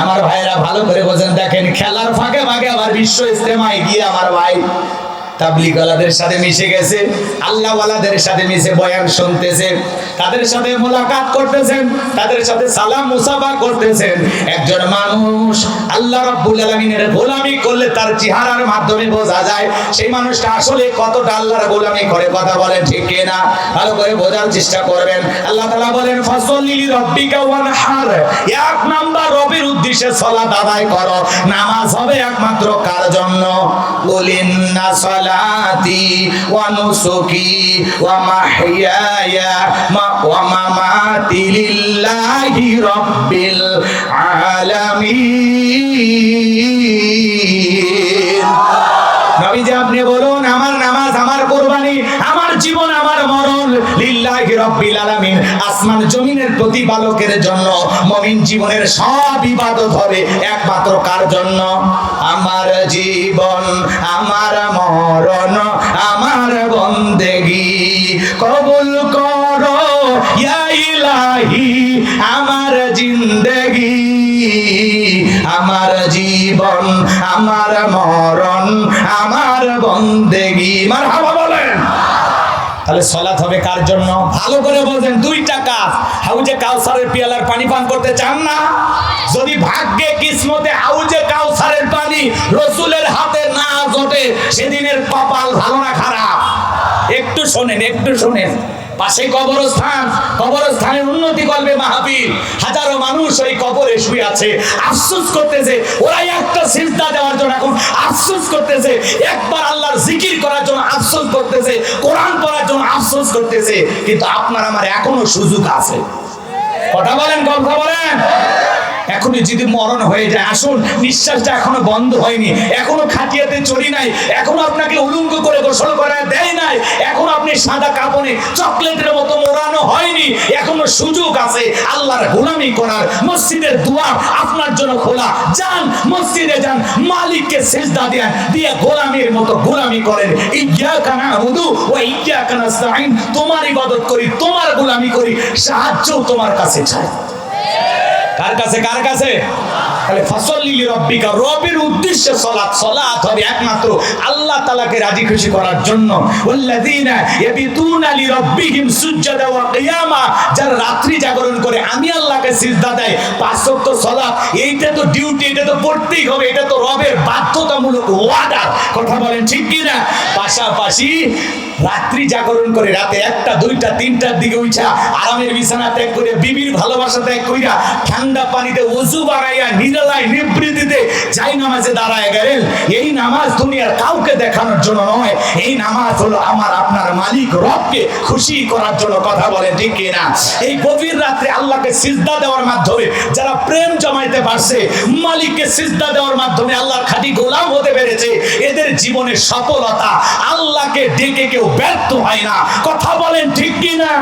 আমার ভাইরা ভালো করে বোঝেন, দেখেন খেলার ফাঁকে ফাঁকে আবার বিশ্ব ইজতেমায় গিয়ে আমার ভাই তাবলীগ ওয়ালাদের সাথে মিশে গেছে, আল্লাহ ওয়ালাদের সাথে মিশে বয়ান শুনতেছে, তাদের সাথে মোলাকাত করতেছেন, তাদের সাথে সালাম মুসাফা করতেছেন। একজন মানুষ আল্লাহ রাব্বুল আলামিনের গোলামি করলে তার চেহারার মাধ্যমে বোঝা যায় সেই মানুষটা আসলে কতটা আল্লাহর গোলামি করে, কথা বলেন ঠিক কি না? ভালো করে বোঝার চেষ্টা করবেন। আল্লাহ তাআলা বলেন ফাসল্লি লিরাব্বিকা ওয়ানহার, এক নাম্বার রবের উদ্দেশ্যে সালাত আদায় করো। নামাজ হবে একমাত্র কার জন্য? বলিন্না সালাতি ওয়া নুসুকি ওয়া মাহইয়ায়া ওয়া মামাতি লিল্লাহি রাব্বিল আলামিন। নবীজি আপনি বলুন, আমার নামাজ, আমার কুরবানি, আমার জীবন, আমার মরণ লিল্লাহি রাব্বিল আলামিন, আসমান জমিনের প্রতিপালকের জন্য। মুমিন জীবনের সব ইবাদত হবে একমাত্র কার জন্য? আমার জীবন, আমার মরণ, আমার বন্দেগী কবুল করো ইয়া ইলাহি, আমার জিন্দেগি, আমার জীবন, আমার মরণ, আমার বন্দেগী, মারহাবা বলেন। তাহলে সালাত হবে কার জন্য? ভালো করে বলবেন, দুইটা কাজ। হাউজে কাউসারের পিয়ালার পানি পান করতে চান না? যদি ভাগ্যে কিসমতে হাউজে কাউসারের পানি রাসূলের হাতে না জোটে, সেদিনের কপাল ভালো না খারাপ? একটু শোনেন, একটু শোনেন। পাশে কবরস্থান, কবরস্থানের উন্নতি করবে মাহফিল, হাজারো মানুষ ওই কবরে শুয়ে আছে, আফসোস করতেছে, ওরা একটা সিজদা দেওয়ার জন্য এখন আফসোস করতেছে, একবার আল্লাহর জিকির করার জন্য আফসোস করতেছে, কোরআন পড়ার জন্য আফসোস করতেছে। কিন্তু আপনার আমার এখনো সুযোগ আছে, কথা বলেন, কথা বলেন। এখনই যদি মরণ হয়ে যায়, আসুন, নিঃশ্বাসটা এখনো বন্ধ হয়নি, এখনো খাটিয়াতে চড়ি নাই, এখনো আপনাকে উলঙ্গ করে গোসল করা দেয় নাই, এখনো আপনি সাদা কাপড়ে চকলেটের মতো মোড়ানো হয়নি, এখনো সুযোগ আছে আল্লাহর গোলামি করার। মসজিদের দুয়ার আপনার জন্য খোলা, যান মসজিদে যান, মালিককে সিজদা দেন, দিয়ে গোলামের মতো গোলামি করেন। ইয়্যাকা না'বুদু ওয়া ইয়্যাকা নাস্তাঈন, তোমার ইবাদত করি, তোমার গোলামি করি, সাহায্যও তোমার কাছে চাই। কার কাছে? কার কাছে? তাহলে ফাসল্লি লিরাব্বিকা, রবের উদ্দেশ্যে সালাত, সালাত হবে একমাত্র আল্লাহ তাআলাকে রাজি খুশি করার জন্য। ওয়াল্লাযিনা ইয়াবিতুনা লিরাব্বিহিম সুজদা ওয়া কিয়ামা, যারা রাত্রি জাগরণ করে আমি আল্লাহকে সিজদা দেয়, পাঁচ ওয়াক্ত সালাত, এইটা তো ডিউটি, এটা তো পড়তেই হবে, এটা তো রবের বাধ্যতামূলক ওয়াদা, কথা বলেন ঠিক কি না? পাশাপাশি রাত্রি জাগরণ করে রাতে 1টা 2টা 3টার দিকে উঠা আরামের বিছানা ত্যাগ করে, বিবির ভালোবাসা ত্যাগ কইরা, ঠান্ডা পানিতে ওযু বানাইয়া নিরালায় নিবৃত্তিতে যাই নামাজে দাঁড়ায় গেলেন, এই নামাজ দুনিয়ার কাউকে দেখানোর জন্য নয়, এই নামাজ হলো আমার আপনার মালিক রবকে খুশি করার জন্য, কথা বলেন ঠিক কি না? এই গভীর রাতে আল্লাহকে সিজদা দেওয়ার মাধ্যমে যারা প্রেম জমাইতে পারছে, মালিককে সিজদা দেওয়ার মাধ্যমে আল্লাহর খাঁটি গোলাম হতে পেরেছে, এদের জীবনের সফলতা। আল্লাহকে ডেকে কেউ ব্যর্থ হয় না, কথা বলেন ঠিক কি না?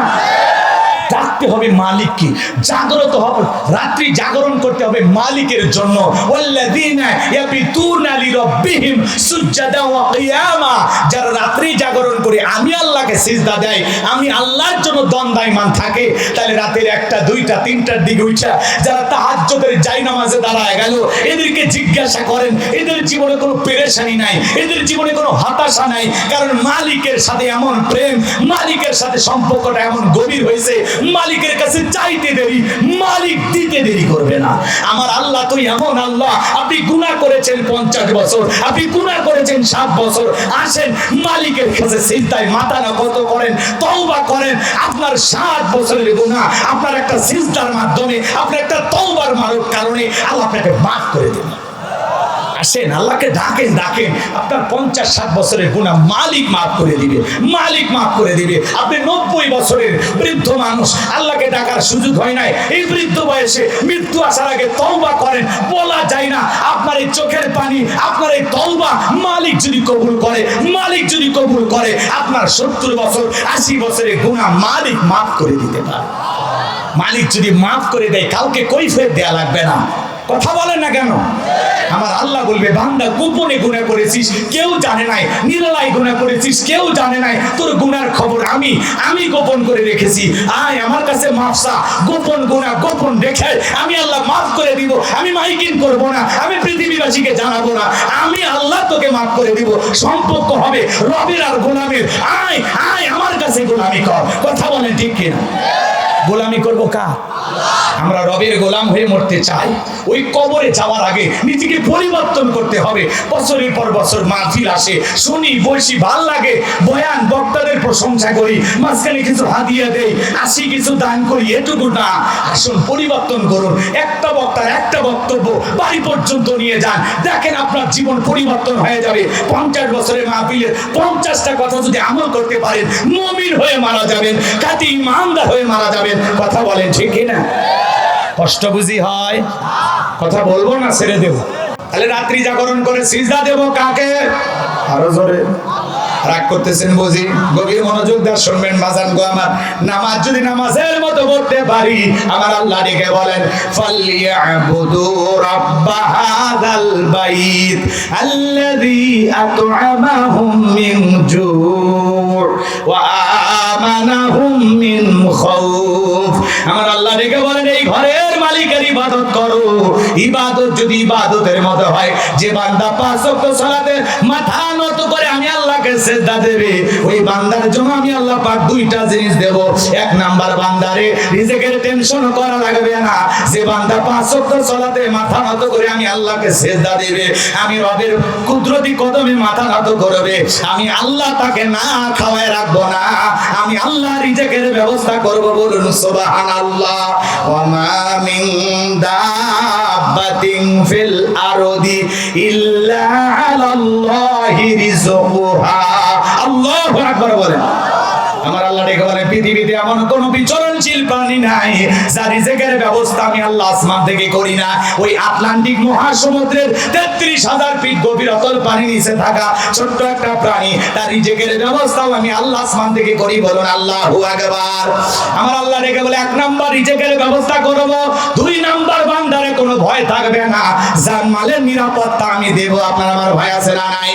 ডাকতে হবে মালিককে, জাগ্রত হবে, রাত্রি জাগরণ করতে হবে মালিকের জন্য। ওয়াল্লাযীনা ইয়াবিতুনা লিরাব্বিহিম সুজদান ওয়া কিয়ামা, যারা রাত্রি জাগরণ করে আমি আল্লাহকে সিজদা দেয়, আমি আল্লাহর জন্য দণ্ডায়মান থাকে, তাহলে রাতের 1টা 2টা 3টার দিকে উঠা যারা তাহাজ্জুদের জায়নামাজে দাঁড়ায় গেল, এদেরকে জিজ্ঞাসা করেন এদের জীবনে কোনো পেরেশানি নাই, এদের জীবনে কোনো হতাশা নাই, কারণ মালিকের সাথে এমন প্রেম, মালিকের সাথে সম্পর্কটা এমন গভীর হয়েছে, মালিকের কাছে চাইতে দেরি, মালিক দিতে দেরি করবে না। আমার আল্লাহ তো এমন আল্লাহ, আপনি গুনাহ করেছেন 50 বছর, আপনি গুনাহ করেছেন 7 বছর, আসেন মালিকের কাছে সিজদায় মাথা নত করেন, তওবা করেন, আপনার 7 বছরের গুনাহ আপনার একটা সিজদার মাধ্যমে, আপনার একটা তওবার কারণে আল্লাহ আপনাকে মাফ করে দেবেন। আসেন আল্লাহকে ডাকেন, ডাকেন, আপনার 50-60 বছরের গুনাহ মালিক মাফ করে দিবে, মালিক মাফ করে দিবে। আপনি 90 বছরের বৃদ্ধ মানুষ, আল্লাহকে ডাকার সুযোগ হয় নাই, এই বৃদ্ধ বয়সে মৃত্যু আসার আগে তওবা করেন, বলা যায় না আপনার এই চোখের পানি, আপনার এই তওবা মালিক যদি কবুল করে, মালিক যদি কবুল করে, আপনার 70 বছর 80 বছরের গুনাহ মালিক মাফ করে দিতে পারে। মালিক যদি মাফ করে দেয় কাউকে কৈফিয়ত দেয়া লাগবে না। কথা বলেন না কেন? আমার আল্লাহ বলবে বান্দা গোপনে গুনাহ করেছিস কেউ জানে নাই, নিরালায় গুনাহ করেছিস কেউ জানে নাই, তোর গুনার খবর আমি গোপন করে রেখেছি, আয় আমার কাছে মাফ চা, গোপন গুনাহ গোপন রেখে আমি আল্লাহ মাফ করে দিব, আমি মাইকিং করব না, আমি পৃথিবীবাসীকে জানাবো না, আমি আল্লাহ তোকে মাফ করে দিব। সম্পর্ক হবে রবের আর গোলামের, আয় আয় আমার কাছে গোলামি কর। কথা বলেন ঠিক কিনা? গোলামি করবো কার? আমরা রবের গোলাম হয়ে মরতে চাই। ওই কবরে যাওয়ার আগে নিজেকে পরিবর্তন করতে হবে। বছরের পর বছর মাহফিল আসে, শুনি বসি, ভাল লাগে, বয়ান বক্তাদের প্রশংসা করি, মাঝখানে কিছু হাদিয়া দেই, আসি কিছু দান করি, এটুকু না। আসুন পরিবর্তন করুন, একটা বক্তার একটা বক্তব্য বাড়ি পর্যন্ত নিয়ে যান, দেখেন আপনার জীবন পরিবর্তন হয়ে যাবে। 50 বছরের মাহফিলে 50টা কথা যদি আমল করতে পারেন, মুমিন হয়ে মারা যাবেন, খাঁটি ইমানদার হয়ে মারা যাবেন। কথা বলেন ঠিক কিনা? কষ্ট বুঝি হয়? কথা বলবো না ছেড়ে দেব? তাহলে রাত্রি জাগরণ করে সিজদা দেব কাকে? আরো জোরে। রাগ করতেছেন বুঝি? গভীর মনোযোগ দিয়ে শুনবেন বাজান গো আমার। নামাজ যদি নামাজের মতো পড়তে পারি, আমার আল্লাহ ডেকে বলেন ফালিয়াবুদু রাব্বা হাযাল বাইত আল্লাযী আত'আমাহুম মিন জু' ওয়া আমানাহুম মিন খাউফ। আমার আল্লাহ ডেকে বলেন এই ঘরের মালিকের ইবাদত করো। ইবাদত যদি ইবাদতের মতো হয়, যে বান্দা 5 ওয়াক্ত সালাতে মাথা নত করে আমি আল্লাহকে সিজদা দেবে, ওই বান্দার জন্য আমি আল্লাহ পাক 2টা জিনিস দেব। 1 নাম্বার, বান্দারে রিজিকের টেনশন করা লাগবে না। যে বান্দা 5 ওয়াক্ত সালাতে মাথা নত করে আমি আল্লাহকে সিজদা দেবে, আমি রবের কুদরতি কদমে মাথা নত করবে, আমি আল্লাহ তাকে না খাওয়ায় রাখবো না, আমি আল্লাহ রিজিকের ব্যবস্থা করব। বলুন সুবহানাল্লাহ। ওয়া মা মিন দাব্বাতিন ফিল আরদি ইল্লা আলাল্লাহি রিজকুহা। আল্লাহু আকবার বলেন। আমার আল্লাহ ডেকে বলে পৃথিবীতে এমন কোন বিচরণশীল প্রাণী নাই যার রিজিকের ব্যবস্থা আমি আল্লাহ আসমান থেকে করি না। ওই আটলান্টিক মহাসমুদ্রের 33,000 ফিট গভীর অতল পানির নিচে থাকা ছোট্ট একটা প্রাণী, তার রিজিকের ব্যবস্থাও আমি আল্লাহ আসমান থেকে করি। বলুন আল্লাহু আকবার। আমার আল্লাহ ডেকে বলে 1 নাম্বার রিজিকের ব্যবস্থা করব, 2 নাম্বার বান্দারে কোনো ভয় থাকবে না, জানমালের নিরাপত্তা আমি দেব। আপনার আমার ভয় আছে না নাই?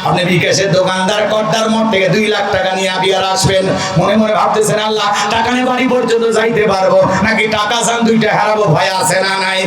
আপনি বিকাশের দোকানদার কর্তার মোট থেকে 2 লাখ টাকা নিয়ে বিয়ার আসবেন, মনে মনে ভাবতেছেন আল্লাহ টাকা নিয়ে বাড়ি পর্যন্ত যাইতে পারবো নাকি টাকা চান 2টা হারাবো, ভয় আছে না নাই?